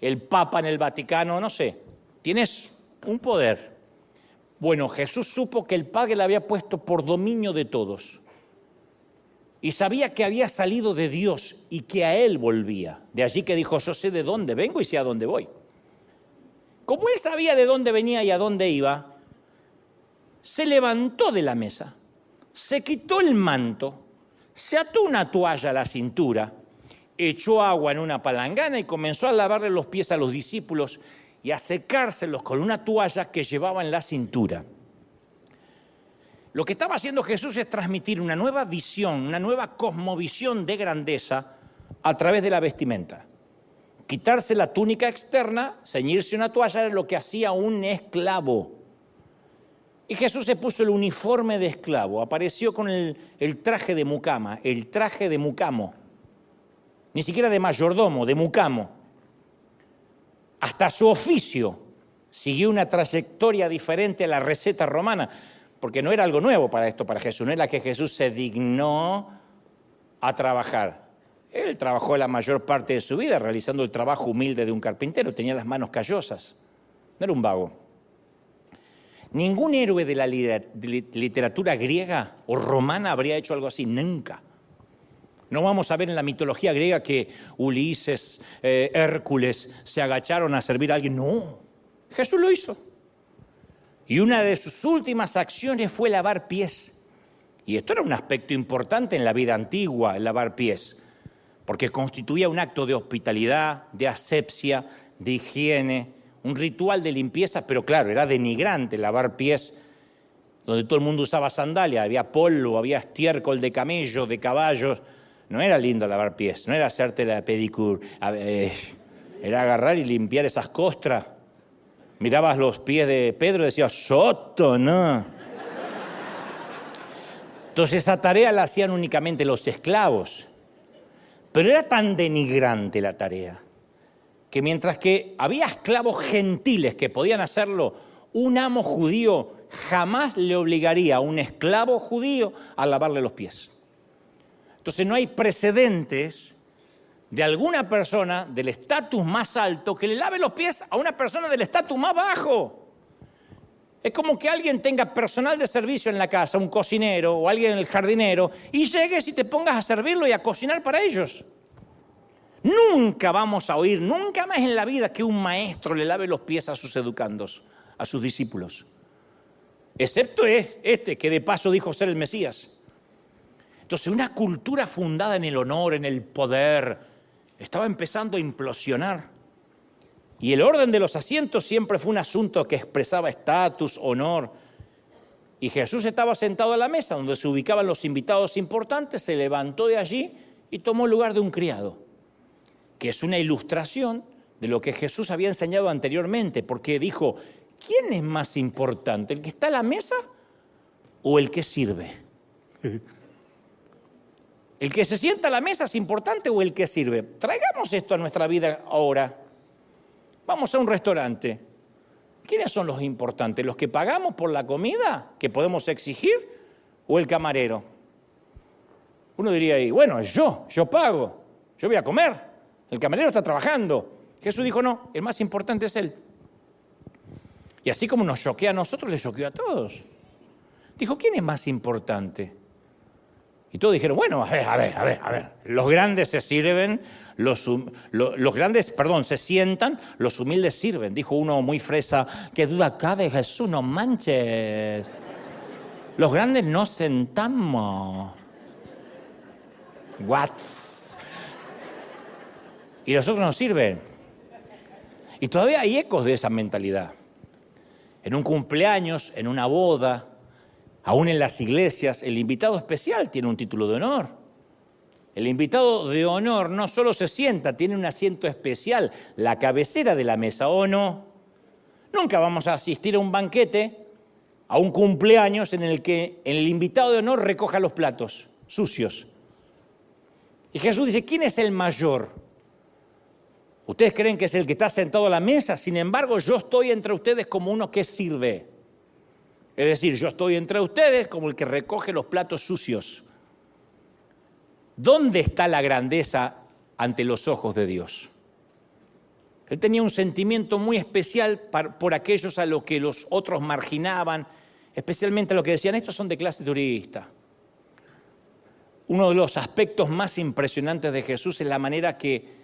el Papa en el Vaticano, no sé. Tienes un poder. Bueno, Jesús supo que el Padre le había puesto por dominio de todos. Y sabía que había salido de Dios y que a Él volvía. De allí que dijo, yo sé de dónde vengo y sé a dónde voy. Como Él sabía de dónde venía y a dónde iba, se levantó de la mesa, se quitó el manto, se ató una toalla a la cintura, echó agua en una palangana y comenzó a lavarle los pies a los discípulos y a secárselos con una toalla que llevaba en la cintura. Lo que estaba haciendo Jesús es transmitir una nueva visión, una nueva cosmovisión de grandeza a través de la vestimenta. Quitarse la túnica externa, ceñirse una toalla era lo que hacía un esclavo. Y Jesús se puso el uniforme de esclavo, apareció con el traje de mucama, el traje de mucamo. Ni siquiera de mayordomo, de mucamo. Hasta su oficio siguió una trayectoria diferente a la receta romana, porque no era algo nuevo para esto, para Jesús, no era que Jesús se dignó a trabajar. Él trabajó la mayor parte de su vida realizando el trabajo humilde de un carpintero, tenía las manos callosas, no era un vago. Ningún héroe de la literatura griega o romana habría hecho algo así, nunca. No vamos a ver en la mitología griega que Ulises, Hércules se agacharon a servir a alguien, no, Jesús lo hizo. Y una de sus últimas acciones fue lavar pies. Y esto era un aspecto importante en la vida antigua, el lavar pies, porque constituía un acto de hospitalidad, de asepsia, de higiene, un ritual de limpieza, pero claro, era denigrante lavar pies donde todo el mundo usaba sandalia, había polvo, había estiércol de camello, de caballos. No era lindo lavar pies, no era hacerte la pedicure, era agarrar y limpiar esas costras. Mirabas los pies de Pedro y decías, ¡soto, no! Entonces esa tarea la hacían únicamente los esclavos. Pero era tan denigrante la tarea que mientras que había esclavos gentiles que podían hacerlo, un amo judío jamás le obligaría a un esclavo judío a lavarle los pies. Entonces no hay precedentes de alguna persona del estatus más alto que le lave los pies a una persona del estatus más bajo. Es como que alguien tenga personal de servicio en la casa, un cocinero o alguien, el jardinero, y llegues y te pongas a servirlo y a cocinar para ellos. Nunca vamos a oír, nunca más en la vida, que un maestro le lave los pies a sus educandos, a sus discípulos. Excepto este, que de paso dijo ser el Mesías. Entonces, una cultura fundada en el honor, en el poder, estaba empezando a implosionar. Y el orden de los asientos siempre fue un asunto que expresaba estatus, honor. Y Jesús estaba sentado a la mesa donde se ubicaban los invitados importantes, se levantó de allí y tomó el lugar de un criado, que es una ilustración de lo que Jesús había enseñado anteriormente, porque dijo, ¿quién es más importante, el que está a la mesa o el que sirve? ¿El que se sienta a la mesa es importante o el que sirve? Traigamos esto a nuestra vida ahora. Vamos a un restaurante. ¿Quiénes son los importantes? ¿Los que pagamos por la comida que podemos exigir o el camarero? Uno diría ahí, bueno, yo pago, yo voy a comer, el camarero está trabajando. Jesús dijo, no, el más importante es él. Y así como nos choquea a nosotros, le choqueó a todos. Dijo, ¿quién es más importante? Y todos dijeron, bueno, a ver. Los grandes se sirven, se sientan, los humildes sirven. Dijo uno muy fresa, ¿qué duda cabe, Jesús? No manches. Los grandes no sentamos. What? Y los otros no sirven. Y todavía hay ecos de esa mentalidad. En un cumpleaños, en una boda, aún en las iglesias, el invitado especial tiene un título de honor. El invitado de honor no solo se sienta, tiene un asiento especial, la cabecera de la mesa, ¿o no? Nunca vamos a asistir a un banquete, a un cumpleaños en el que el invitado de honor recoja los platos sucios. Y Jesús dice, ¿quién es el mayor? Ustedes creen que es el que está sentado a la mesa, sin embargo, yo estoy entre ustedes como uno que sirve. Es decir, yo estoy entre ustedes como el que recoge los platos sucios. ¿Dónde está la grandeza ante los ojos de Dios? Él tenía un sentimiento muy especial por aquellos a los que los otros marginaban, especialmente a los que decían, estos son de clase turista. Uno de los aspectos más impresionantes de Jesús es la manera que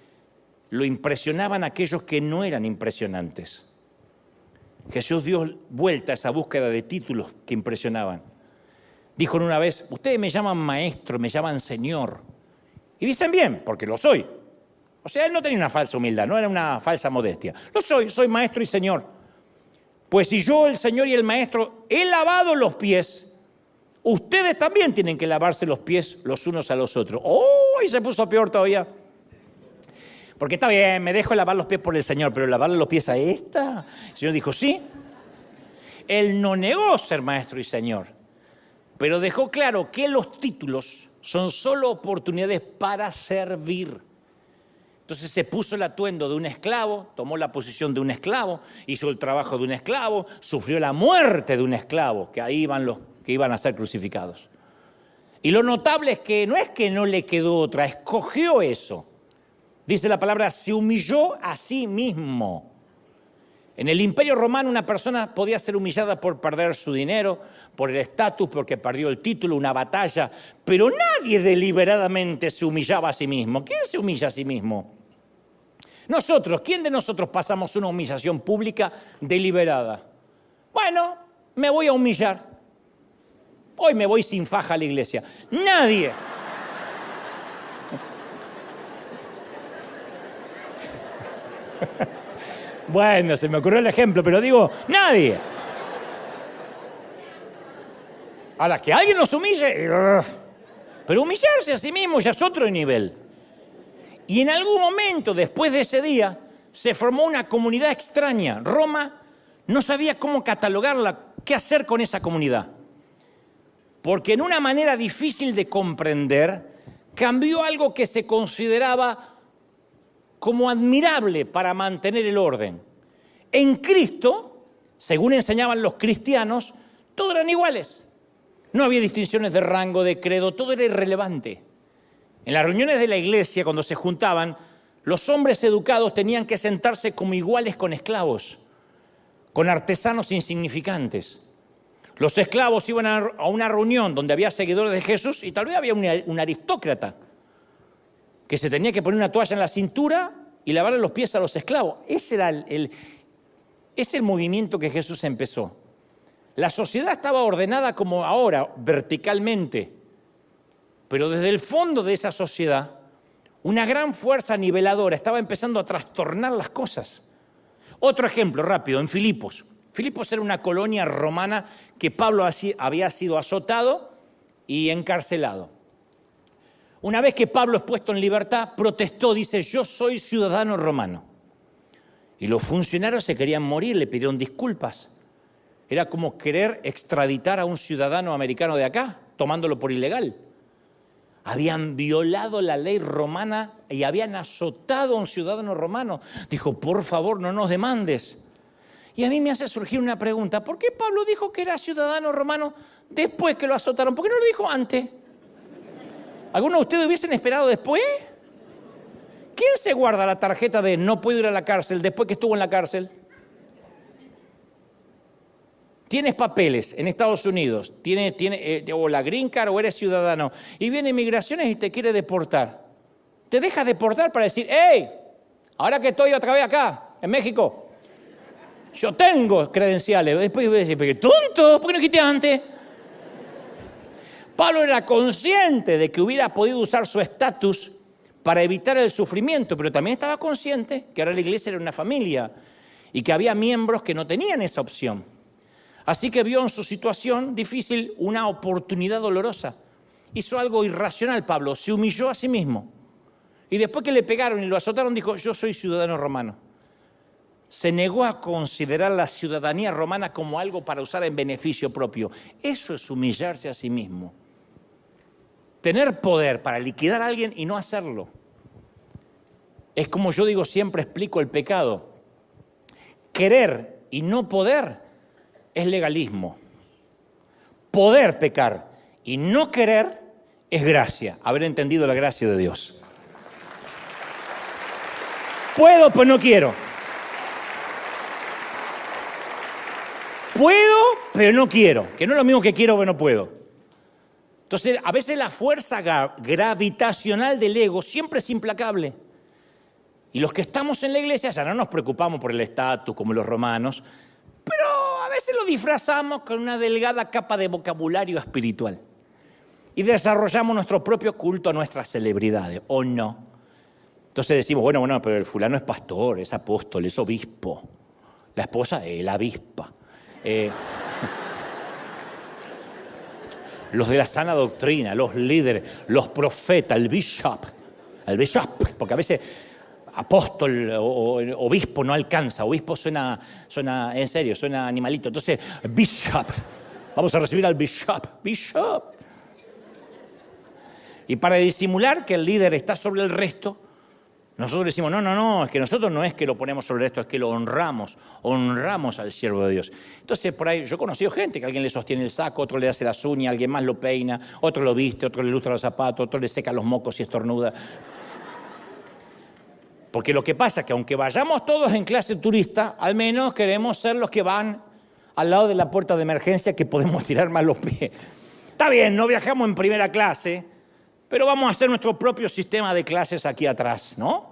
lo impresionaban aquellos que no eran impresionantes. Jesús dio vuelta a esa búsqueda de títulos que impresionaban. Dijo una vez, ustedes me llaman maestro, me llaman señor. Y dicen bien, porque lo soy. O sea, él no tenía una falsa humildad, no era una falsa modestia. Lo soy maestro y señor. Pues si yo, el señor y el maestro, he lavado los pies, ustedes también tienen que lavarse los pies los unos a los otros. ¡Oh! Y se puso peor todavía. Porque está bien, me dejo lavar los pies por el Señor, pero lavarle los pies a esta. El Señor dijo, sí. Él no negó ser maestro y Señor, pero dejó claro que los títulos son solo oportunidades para servir. Entonces se puso el atuendo de un esclavo, tomó la posición de un esclavo, hizo el trabajo de un esclavo, sufrió la muerte de un esclavo, que ahí iban los que iban a ser crucificados. Y lo notable es que no le quedó otra, escogió eso. Dice la palabra, se humilló a sí mismo. En el Imperio Romano una persona podía ser humillada por perder su dinero, por el estatus, porque perdió el título, una batalla, pero nadie deliberadamente se humillaba a sí mismo. ¿Quién se humilla a sí mismo? Nosotros, ¿quién de nosotros pasamos una humillación pública deliberada? Bueno, me voy a humillar. Hoy me voy sin faja a la iglesia. Nadie. Bueno, se me ocurrió el ejemplo, pero digo, nadie. Ahora, que alguien nos humille, pero humillarse a sí mismo ya es otro nivel. Y en algún momento, después de ese día, se formó una comunidad extraña. Roma no sabía cómo catalogarla, qué hacer con esa comunidad. Porque en una manera difícil de comprender, cambió algo que se consideraba como admirable para mantener el orden. En Cristo, según enseñaban los cristianos, todos eran iguales. No había distinciones de rango, de credo, todo era irrelevante. En las reuniones de la iglesia, cuando se juntaban, los hombres educados tenían que sentarse como iguales con esclavos, con artesanos insignificantes. Los esclavos iban a una reunión donde había seguidores de Jesús y tal vez había un aristócrata que se tenía que poner una toalla en la cintura y lavarle los pies a los esclavos. Ese era el movimiento que Jesús empezó. La sociedad estaba ordenada como ahora, verticalmente, pero desde el fondo de esa sociedad, una gran fuerza niveladora estaba empezando a trastornar las cosas. Otro ejemplo rápido, en Filipos. Filipos era una colonia romana que Pablo había sido azotado y encarcelado. Una vez que Pablo es puesto en libertad, protestó, dice, yo soy ciudadano romano. Y los funcionarios se querían morir, le pidieron disculpas. Era como querer extraditar a un ciudadano americano de acá, tomándolo por ilegal. Habían violado la ley romana y habían azotado a un ciudadano romano. Dijo, por favor, no nos demandes. Y a mí me hace surgir una pregunta. ¿Por qué Pablo dijo que era ciudadano romano después que lo azotaron? ¿Por qué no lo dijo antes? ¿Algunos de ustedes hubiesen esperado después? ¿Quién se guarda la tarjeta de no puedo ir a la cárcel después que estuvo en la cárcel? Tienes papeles en Estados Unidos, o la green card o eres ciudadano, y viene Migraciones y te quiere deportar. Te dejas deportar para decir, ¡hey! Ahora que estoy otra vez acá, en México, yo tengo credenciales. Después voy a decir, ¿pero qué tonto? ¿Por qué no dijiste antes? Pablo era consciente de que hubiera podido usar su estatus para evitar el sufrimiento, pero también estaba consciente que ahora la iglesia era una familia y que había miembros que no tenían esa opción. Así que vio en su situación difícil una oportunidad dolorosa. Hizo algo irracional Pablo, se humilló a sí mismo. Y después que le pegaron y lo azotaron, dijo, yo soy ciudadano romano. Se negó a considerar la ciudadanía romana como algo para usar en beneficio propio. Eso es humillarse a sí mismo. Tener poder para liquidar a alguien y no hacerlo. Es como yo digo, siempre explico el pecado. Querer y no poder es legalismo. Poder pecar y no querer es gracia, haber entendido la gracia de Dios. Puedo, pero no quiero. Puedo, pero no quiero. Que no es lo mismo que quiero, pero no puedo. Entonces, a veces la fuerza gravitacional del ego siempre es implacable. Y los que estamos en la iglesia ya no nos preocupamos por el estatus como los romanos, pero a veces lo disfrazamos con una delgada capa de vocabulario espiritual. Y desarrollamos nuestro propio culto a nuestras celebridades, ¿o no? Entonces decimos, bueno, pero el fulano es pastor, es apóstol, es obispo. La esposa es la avispa. Los de la sana doctrina, los líderes, los profetas, el bishop, porque a veces apóstol o obispo no alcanza, obispo suena en serio, suena animalito, entonces bishop, vamos a recibir al bishop. Y para disimular que el líder está sobre el resto, nosotros decimos, no, es que nosotros no es que lo ponemos sobre esto, es que lo honramos al siervo de Dios. Entonces, por ahí, yo he conocido gente que alguien le sostiene el saco, otro le hace las uñas, alguien más lo peina, otro lo viste, otro le lustra los zapatos, otro le seca los mocos y estornuda. Porque lo que pasa es que aunque vayamos todos en clase turista, al menos queremos ser los que van al lado de la puerta de emergencia que podemos tirar más los pies. Está bien, no viajamos en primera clase, pero vamos a hacer nuestro propio sistema de clases aquí atrás, ¿no?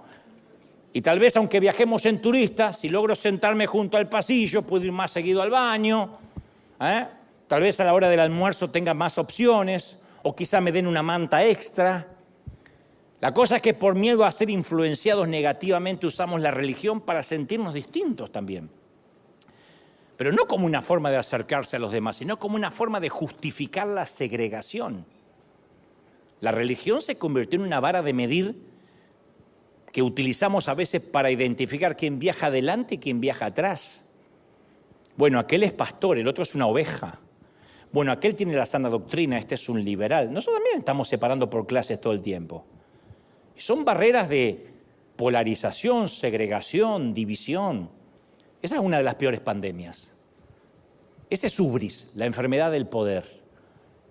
Y tal vez, aunque viajemos en turista, si logro sentarme junto al pasillo, puedo ir más seguido al baño, Tal vez a la hora del almuerzo tenga más opciones, o quizá me den una manta extra. La cosa es que por miedo a ser influenciados negativamente usamos la religión para sentirnos distintos también. Pero no como una forma de acercarse a los demás, sino como una forma de justificar la segregación. La religión se convirtió en una vara de medir que utilizamos a veces para identificar quién viaja adelante y quién viaja atrás. Bueno, aquel es pastor, el otro es una oveja. Bueno, aquel tiene la sana doctrina, este es un liberal. Nosotros también estamos separando por clases todo el tiempo. Y son barreras de polarización, segregación, división. Esa es una de las peores pandemias. Ese es hubris, la enfermedad del poder.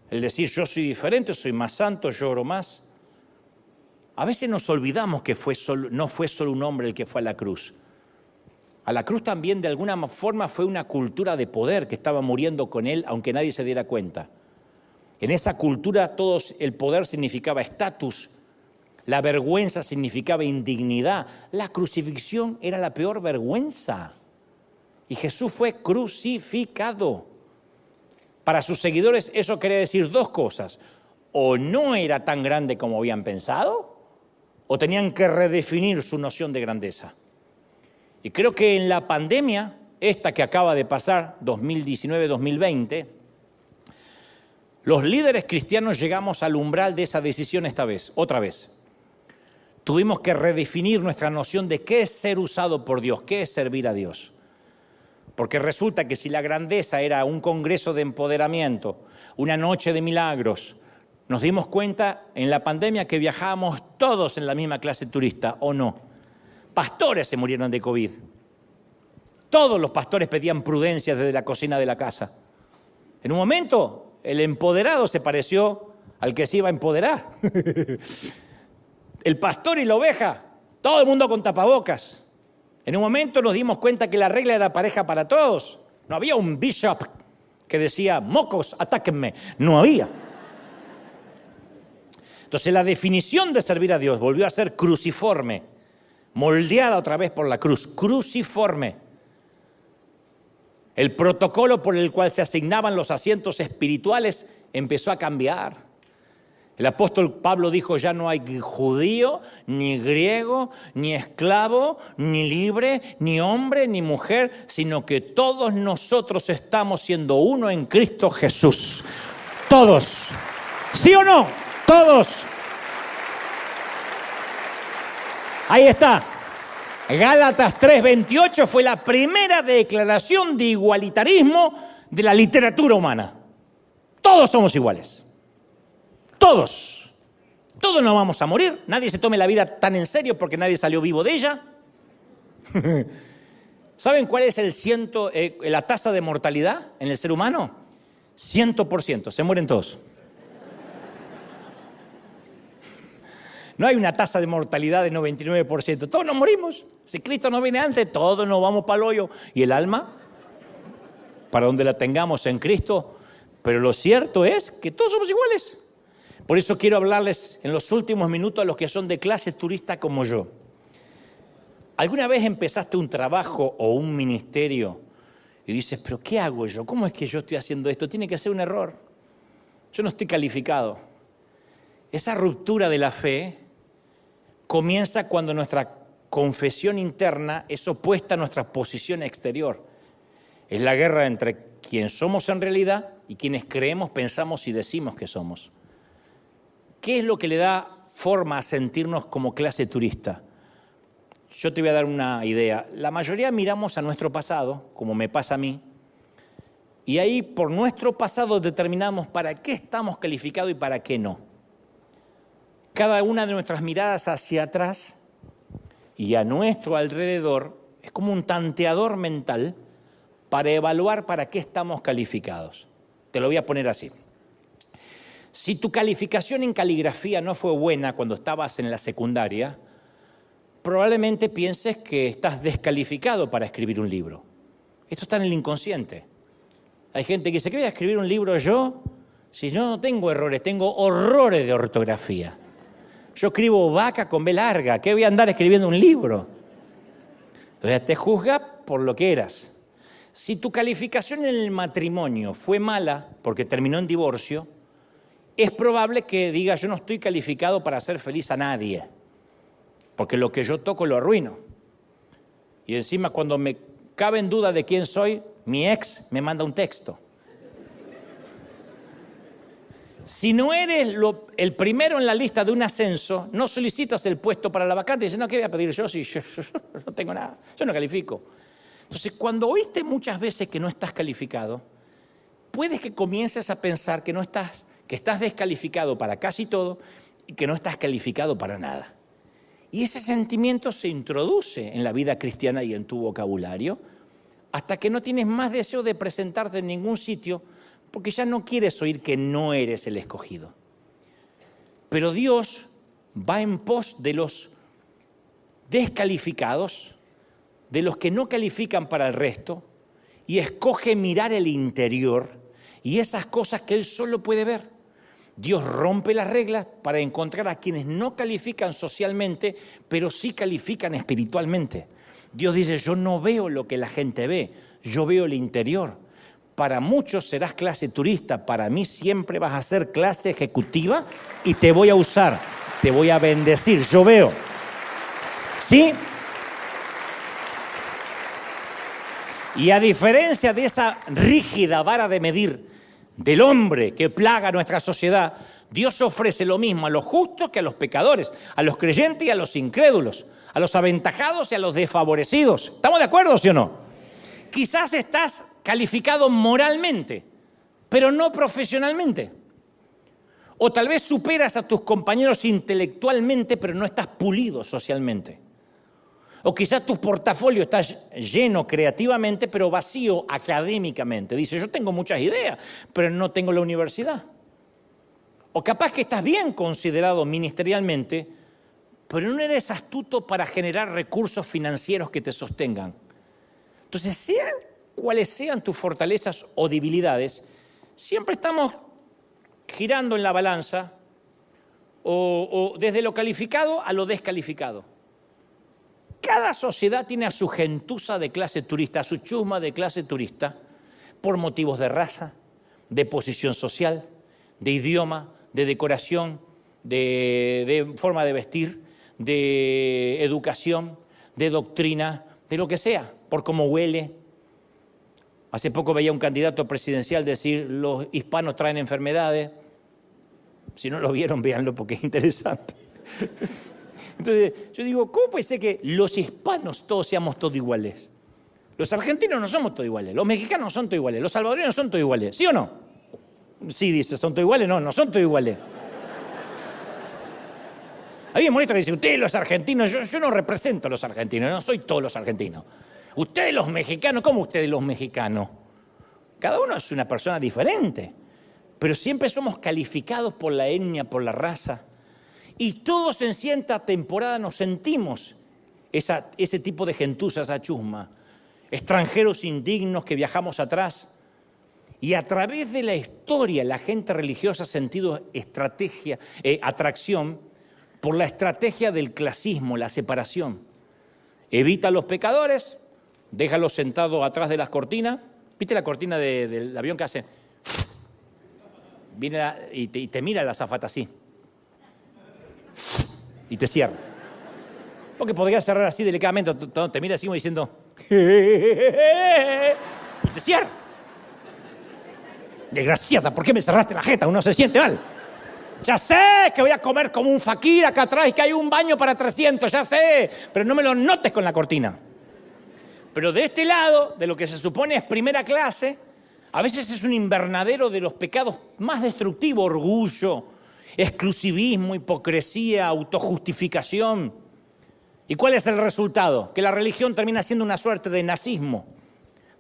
El decir yo soy diferente, soy más santo, yo oro más. A veces nos olvidamos que no fue solo un hombre el que fue a la cruz. A la cruz también de alguna forma fue una cultura de poder que estaba muriendo con él, aunque nadie se diera cuenta. En esa cultura el poder significaba estatus, la vergüenza significaba indignidad, la crucifixión era la peor vergüenza. Y Jesús fue crucificado. Para sus seguidores eso quería decir dos cosas. O no era tan grande como habían pensado, o tenían que redefinir su noción de grandeza. Y creo que en la pandemia, esta que acaba de pasar, 2019-2020, los líderes cristianos llegamos al umbral de esa decisión otra vez. Tuvimos que redefinir nuestra noción de qué es ser usado por Dios, qué es servir a Dios. Porque resulta que si la grandeza era un congreso de empoderamiento, una noche de milagros, nos dimos cuenta en la pandemia que viajábamos todos en la misma clase turista, ¿o no? Pastores se murieron de COVID. Todos los pastores pedían prudencia desde la cocina de la casa. En un momento, el empoderado se pareció al que se iba a empoderar. El pastor y la oveja, todo el mundo con tapabocas. En un momento nos dimos cuenta que la regla era pareja para todos. No había un bishop que decía, mocos, atáquenme. No había. Entonces la definición de servir a Dios volvió a ser cruciforme, moldeada otra vez por la cruz, cruciforme. El protocolo por el cual se asignaban los asientos espirituales empezó a cambiar. El apóstol Pablo dijo, ya no hay judío, ni griego, ni esclavo, ni libre, ni hombre, ni mujer, sino que todos nosotros estamos siendo uno en Cristo Jesús. Todos. ¿Sí o no? Todos. Ahí está. Gálatas 3:28 fue la primera declaración de igualitarismo de la literatura humana. Todos somos iguales. Todos. Todos nos vamos a morir. Nadie se tome la vida tan en serio porque nadie salió vivo de ella. ¿Saben cuál es la tasa de mortalidad en el ser humano? 100%. Se mueren todos. No hay una tasa de mortalidad de 99%. Todos nos morimos. Si Cristo no viene antes, todos nos vamos para el hoyo. ¿Y el alma? Para donde la tengamos en Cristo. Pero lo cierto es que todos somos iguales. Por eso quiero hablarles en los últimos minutos a los que son de clase turista como yo. ¿Alguna vez empezaste un trabajo o un ministerio y dices, pero ¿qué hago yo? ¿Cómo es que yo estoy haciendo esto? Tiene que ser un error. Yo no estoy calificado. Esa ruptura de la fe comienza cuando nuestra confesión interna es opuesta a nuestra posición exterior. Es la guerra entre quien somos en realidad y quienes creemos, pensamos y decimos que somos. ¿Qué es lo que le da forma a sentirnos como clase turista? Yo te voy a dar una idea. La mayoría miramos a nuestro pasado, como me pasa a mí, y ahí por nuestro pasado determinamos para qué estamos calificados y para qué no. Cada una de nuestras miradas hacia atrás y a nuestro alrededor es como un tanteador mental para evaluar para qué estamos calificados. Te lo voy a poner así. Si tu calificación en caligrafía no fue buena cuando estabas en la secundaria, probablemente pienses que estás descalificado para escribir un libro. Esto está en el inconsciente. Hay gente que dice, ¿qué voy a escribir un libro yo? Si yo no tengo errores, tengo horrores de ortografía. Yo escribo vaca con B larga, ¿qué voy a andar escribiendo un libro? Entonces te juzga por lo que eras. Si tu calificación en el matrimonio fue mala porque terminó en divorcio, es probable que diga, yo no estoy calificado para hacer feliz a nadie, porque lo que yo toco lo arruino. Y encima cuando me cabe en duda de quién soy, mi ex me manda un texto. Si no eres el primero en la lista de un ascenso, no solicitas el puesto para la vacante. Dices, no, ¿qué voy a pedir yo si yo no tengo nada? Yo no califico. Entonces, cuando oíste muchas veces que no estás calificado, puedes que comiences a pensar que estás descalificado para casi todo y que no estás calificado para nada. Y ese sentimiento se introduce en la vida cristiana y en tu vocabulario hasta que no tienes más deseo de presentarte en ningún sitio porque ya no quieres oír que no eres el escogido. Pero Dios va en pos de los descalificados, de los que no califican para el resto, y escoge mirar el interior y esas cosas que Él solo puede ver. Dios rompe las reglas para encontrar a quienes no califican socialmente, pero sí califican espiritualmente. Dios dice, yo no veo lo que la gente ve, yo veo el interior. Para muchos serás clase turista, para mí siempre vas a ser clase ejecutiva y te voy a usar, te voy a bendecir, yo veo. ¿Sí? Y a diferencia de esa rígida vara de medir del hombre que plaga nuestra sociedad, Dios ofrece lo mismo a los justos que a los pecadores, a los creyentes y a los incrédulos, a los aventajados y a los desfavorecidos. ¿Estamos de acuerdo, sí o no? Quizás estás calificado moralmente, pero no profesionalmente. O tal vez superas a tus compañeros intelectualmente, pero no estás pulido socialmente. O quizás tu portafolio está lleno creativamente, pero vacío académicamente. Dice, yo tengo muchas ideas, pero no tengo la universidad. O capaz que estás bien considerado ministerialmente, pero no eres astuto para generar recursos financieros que te sostengan. Entonces, sean cuales sean tus fortalezas o debilidades, siempre estamos girando en la balanza o desde lo calificado a lo descalificado. Cada sociedad tiene a su gentuza de clase turista, a su chusma de clase turista, por motivos de raza, de posición social, de idioma, de decoración, de forma de vestir, de educación, de doctrina, de lo que sea, por cómo huele. Hace poco veía un candidato presidencial decir, los hispanos traen enfermedades. Si no lo vieron, véanlo porque es interesante. Entonces, yo digo, ¿cómo puede ser que los hispanos todos seamos todos iguales? Los argentinos no somos todos iguales, los mexicanos no son todos iguales, los salvadoreños no son todos iguales, ¿sí o no? Sí, dice, ¿son todos iguales? No, no son todos iguales. A mí me molesta que dice, ustedes los argentinos, yo no represento a los argentinos, no soy todos los argentinos. Ustedes los mexicanos, ¿cómo ustedes los mexicanos? Cada uno es una persona diferente, pero siempre somos calificados por la etnia, por la raza. Y todos en cierta temporada nos sentimos ese tipo de gentuza, esa chusma. Extranjeros indignos que viajamos atrás. Y a través de la historia, la gente religiosa ha sentido atracción por la estrategia del clasismo, la separación. Evita a los pecadores, déjalos sentados atrás de las cortinas. ¿Viste la cortina del avión que hace? Viene y te mira la azafata así. Y te cierra. Porque podría cerrar así delicadamente, te mira así como diciendo y te cierra. Desgraciada, ¿por qué me cerraste la jeta? Uno se siente mal. Ya sé que voy a comer como un fakir acá atrás y que hay un baño para 300, ya sé, pero no me lo notes con la cortina. Pero de este lado, de lo que se supone es primera clase, a veces es un invernadero de los pecados más destructivos, orgullo, exclusivismo, hipocresía, autojustificación. ¿Y cuál es el resultado? Que la religión termina siendo una suerte de nazismo,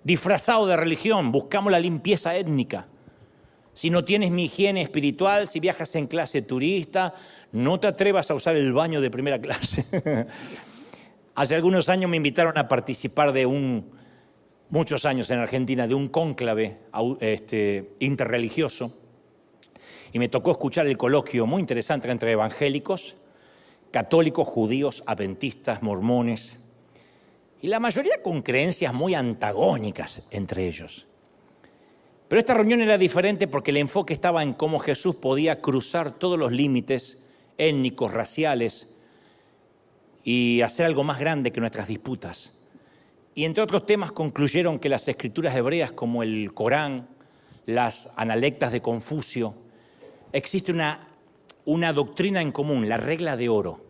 disfrazado de religión. Buscamos la limpieza étnica. Si no tienes mi higiene espiritual, si viajas en clase turista, no te atrevas a usar el baño de primera clase. Hace algunos años me invitaron a participar muchos años en Argentina, de un cónclave interreligioso. Y me tocó escuchar el coloquio muy interesante entre evangélicos, católicos, judíos, adventistas, mormones, y la mayoría con creencias muy antagónicas entre ellos. Pero esta reunión era diferente porque el enfoque estaba en cómo Jesús podía cruzar todos los límites étnicos, raciales y hacer algo más grande que nuestras disputas. Y entre otros temas concluyeron que las escrituras hebreas como el Corán, las Analectas de Confucio, existe una doctrina en común, la regla de oro.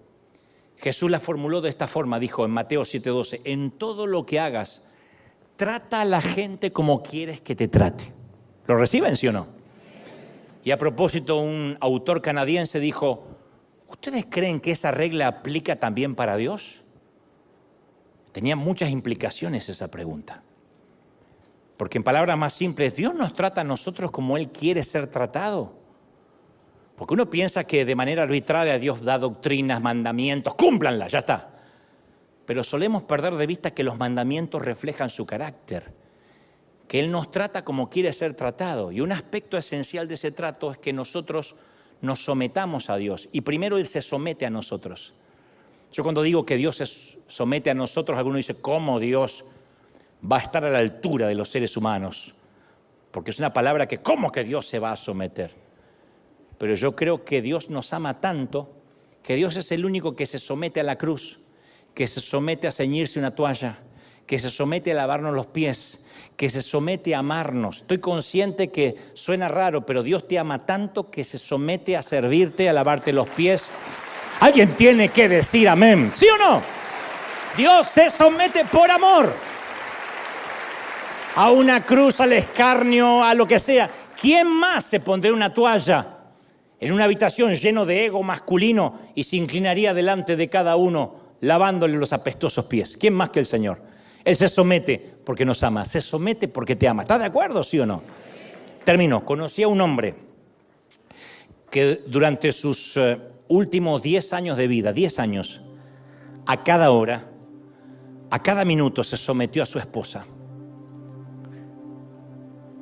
Jesús la formuló de esta forma, dijo en Mateo 7:12, en todo lo que hagas, trata a la gente como quieres que te trate. ¿Lo reciben, sí o no? Y a propósito, un autor canadiense dijo, ¿ustedes creen que esa regla aplica también para Dios? Tenía muchas implicaciones esa pregunta. Porque en palabras más simples, ¿Dios nos trata a nosotros como Él quiere ser tratado? Porque uno piensa que de manera arbitraria Dios da doctrinas, mandamientos, cúmplanlas, ya está. Pero solemos perder de vista que los mandamientos reflejan su carácter, que Él nos trata como quiere ser tratado. Y un aspecto esencial de ese trato es que nosotros nos sometamos a Dios. Y primero Él se somete a nosotros. Yo cuando digo que Dios se somete a nosotros, alguno dice, ¿cómo Dios va a estar a la altura de los seres humanos? Porque es una palabra que, ¿cómo que Dios se va a someter? Pero yo creo que Dios nos ama tanto, que Dios es el único que se somete a la cruz, que se somete a ceñirse una toalla, que se somete a lavarnos los pies, que se somete a amarnos. Estoy consciente que suena raro, pero Dios te ama tanto que se somete a servirte, a lavarte los pies. Alguien tiene que decir amén, ¿sí o no? Dios se somete por amor a una cruz, al escarnio, a lo que sea. ¿Quién más se pondría una toalla en una habitación lleno de ego masculino y se inclinaría delante de cada uno lavándole los apestosos pies? ¿Quién más que el Señor? Él se somete porque nos ama, se somete porque te ama. ¿Estás de acuerdo, sí o no? Termino. Conocí a un hombre que durante sus últimos 10 años de vida, 10 años, a cada hora, a cada minuto se sometió a su esposa.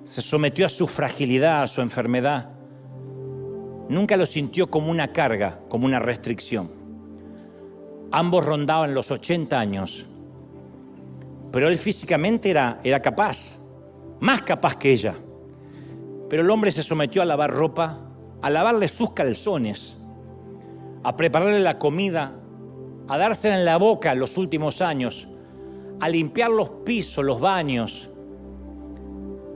Se sometió a su fragilidad, a su enfermedad. Nunca lo sintió como una carga, como una restricción. Ambos rondaban los 80 años. Pero él físicamente era capaz, más capaz que ella. Pero el hombre se sometió a lavar ropa, a lavarle sus calzones, a prepararle la comida, a dársela en la boca los últimos años, a limpiar los pisos, los baños.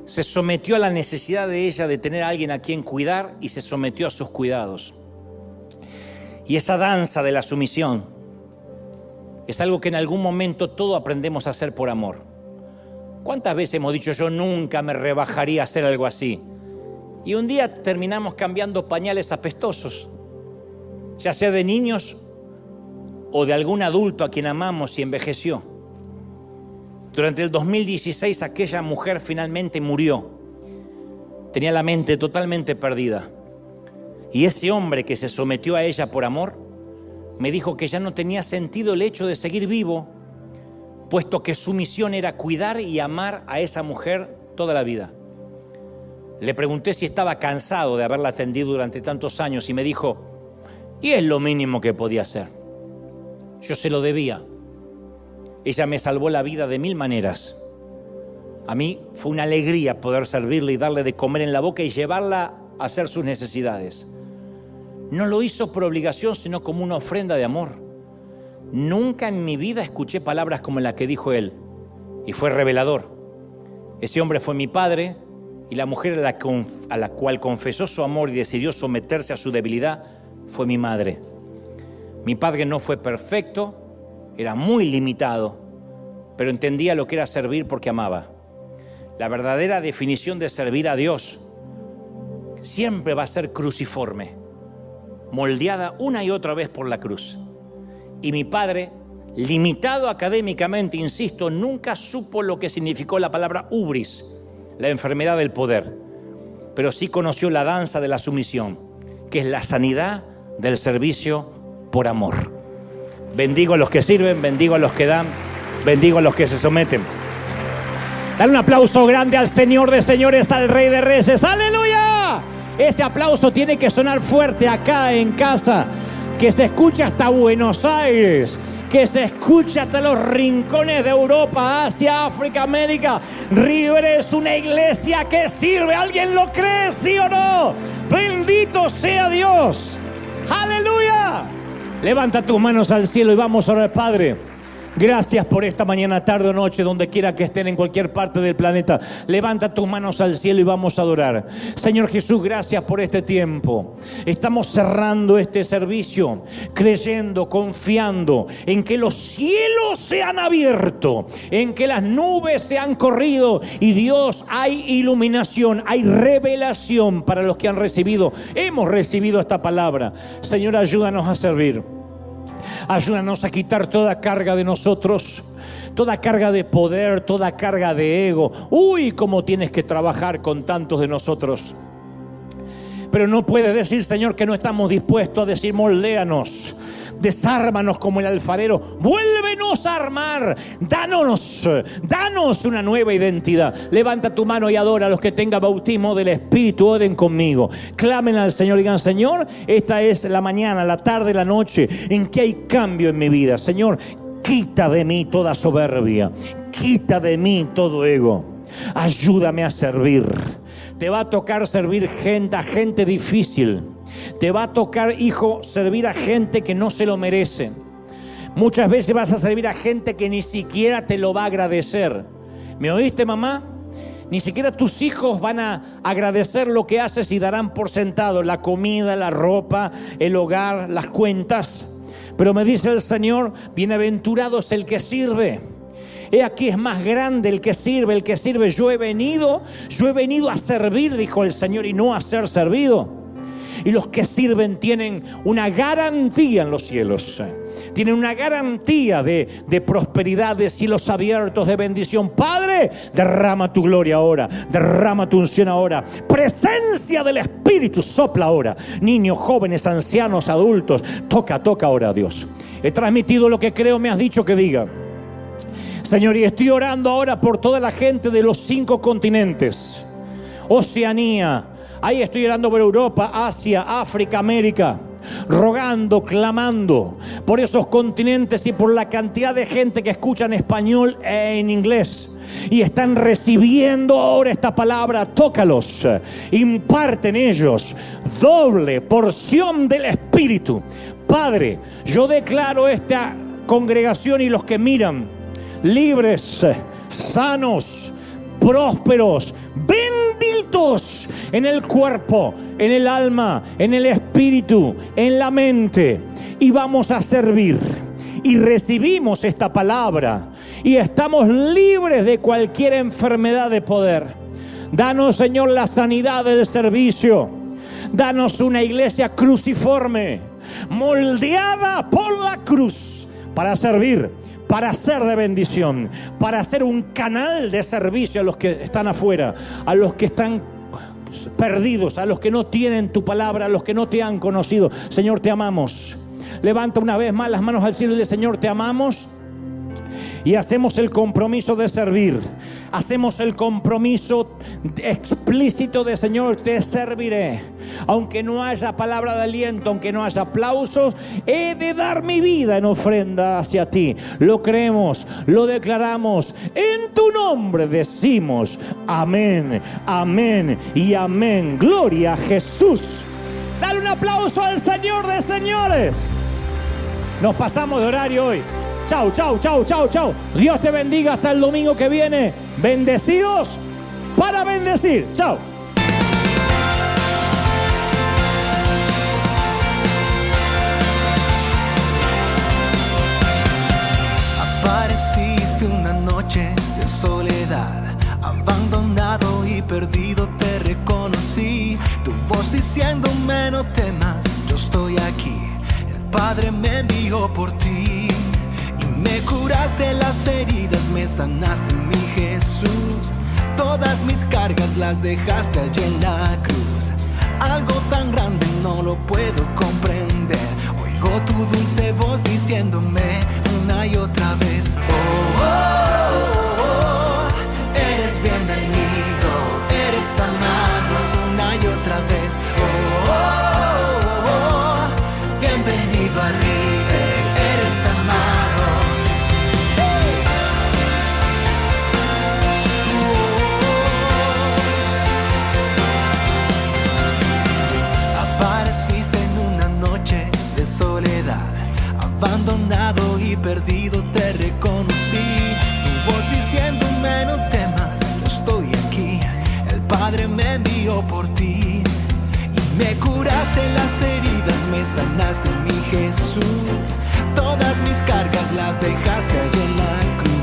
Se sometió a la necesidad de ella de tener a alguien a quien cuidar y se sometió a sus cuidados. Y esa danza de la sumisión es algo que en algún momento todos aprendemos a hacer por amor. ¿Cuántas veces hemos dicho yo nunca me rebajaría a hacer algo así? Y un día terminamos cambiando pañales apestosos, ya sea de niños o de algún adulto a quien amamos y envejeció. Durante el 2016 aquella mujer finalmente murió. Tenía la mente totalmente perdida. Y ese hombre que se sometió a ella por amor me dijo que ya no tenía sentido el hecho de seguir vivo, puesto que su misión era cuidar y amar a esa mujer toda la vida. Le pregunté si estaba cansado de haberla atendido durante tantos años y me dijo, y es lo mínimo que podía hacer. Yo se lo debía. Ella me salvó la vida de 1000 maneras. A mí fue una alegría poder servirle y darle de comer en la boca y llevarla a hacer sus necesidades. No lo hizo por obligación, sino como una ofrenda de amor. Nunca en mi vida escuché palabras como la que dijo él, y fue revelador. Ese hombre fue mi padre, y la mujer a la cual confesó su amor y decidió someterse a su debilidad fue mi madre. Mi padre no fue perfecto, era muy limitado, pero entendía lo que era servir porque amaba. La verdadera definición de servir a Dios siempre va a ser cruciforme, moldeada una y otra vez por la cruz. Y mi padre, limitado académicamente, insisto, nunca supo lo que significó la palabra ubris, la enfermedad del poder, pero sí conoció la danza de la sumisión, que es la sanidad del servicio por amor. Bendigo a los que sirven, bendigo a los que dan, bendigo a los que se someten. Dale un aplauso grande al Señor de señores, al Rey de reyes. ¡Aleluya! Ese aplauso tiene que sonar fuerte acá en casa, que se escuche hasta Buenos Aires, que se escuche hasta los rincones de Europa, Asia, África, América. River es una iglesia que sirve. ¿Alguien lo cree, sí o no? Bendito sea Dios. ¡Aleluya! Levanta tus manos al cielo y vamos a orar. Padre, gracias por esta mañana, tarde o noche, donde quiera que estén en cualquier parte del planeta. Levanta tus manos al cielo y vamos a adorar. Señor Jesús, gracias por este tiempo. Estamos cerrando este servicio creyendo, confiando en que los cielos se han abierto, en que las nubes se han corrido y Dios, hay iluminación, hay revelación para los que han recibido. Hemos recibido esta palabra. Señor, ayúdanos a servir. Ayúdanos a quitar toda carga de nosotros, toda carga de poder, toda carga de ego. Uy, cómo tienes que trabajar con tantos de nosotros. Pero no puedes decir, Señor, que no estamos dispuestos a decir, moldéanos, desármanos como el alfarero, vuélvenos a armar, danos una nueva identidad. Levanta tu mano y adora. A los que tengan bautismo del Espíritu, oren conmigo, clamen al Señor, digan, Señor, esta es la mañana, la tarde, la noche en que hay cambio en mi vida. Señor, quita de mí toda soberbia, quita de mí todo ego, ayúdame a servir. Te va a tocar servir a gente difícil. Te va a tocar, hijo, servir a gente que no se lo merece. Muchas veces vas a servir a gente que ni siquiera te lo va a agradecer. ¿Me oíste, mamá? Ni siquiera tus hijos van a agradecer lo que haces y darán por sentado la comida, la ropa, el hogar, las cuentas. Pero me dice el Señor, bienaventurado es el que sirve. He aquí es más grande el que sirve, el que sirve. Yo he venido a servir, dijo el Señor, y no a ser servido. Y los que sirven tienen una garantía en los cielos. Tienen una garantía de prosperidad, de cielos abiertos, de bendición. Padre, derrama tu gloria ahora. Derrama tu unción ahora. Presencia del Espíritu sopla ahora. Niños, jóvenes, ancianos, adultos. Toca ahora, Dios. He transmitido lo que creo me has dicho que diga. Señor, y estoy orando ahora por toda la gente de los 5 continentes. Oceanía. Ahí estoy orando por Europa, Asia, África, América. Rogando, clamando por esos continentes y por la cantidad de gente que escucha en español e en inglés. Y están recibiendo ahora esta palabra. Tócalos, imparte en ellos doble porción del Espíritu. Padre, yo declaro esta congregación y los que miran libres, sanos, prósperos, benditos en el cuerpo, en el alma, en el espíritu, en la mente. Y vamos a servir. Y recibimos esta palabra. Y estamos libres de cualquier enfermedad de poder. Danos, Señor, la sanidad del servicio. Danos una iglesia cruciforme, moldeada por la cruz, para servir, para ser de bendición, para ser un canal de servicio a los que están afuera, a los que están perdidos, a los que no tienen tu palabra, a los que no te han conocido. Señor, te amamos. Levanta una vez más las manos al cielo y dice, Señor, te amamos. Y hacemos el compromiso de servir. Hacemos el compromiso explícito de, Señor, te serviré. Aunque no haya palabra de aliento, aunque no haya aplausos, he de dar mi vida en ofrenda hacia ti. Lo creemos, lo declaramos. En tu nombre decimos amén, amén y amén. Gloria a Jesús. Dale un aplauso al Señor de señores. Nos pasamos de horario hoy. Chau, chau, chau, chau, chau. Dios te bendiga hasta el domingo que viene. Bendecidos para bendecir. Chau. Apareciste una noche de soledad, abandonado y perdido te reconocí. Tu voz diciéndome no temas, yo estoy aquí. El Padre me envió por ti. Me curaste las heridas, me sanaste, mi Jesús. Todas mis cargas las dejaste allí en la cruz. Algo tan grande no lo puedo comprender. Oigo tu dulce voz diciéndome una y otra vez: oh, oh, oh, oh, eres bienvenido, eres amado una y otra vez. Oh, oh, oh, oh, bienvenido a River, eres amado. y perdido te reconocí. Tu voz diciéndome no temas, yo estoy aquí. El Padre me envió por ti. Y me curaste las heridas, me sanaste, mi Jesús. Todas mis cargas las dejaste allí en la cruz.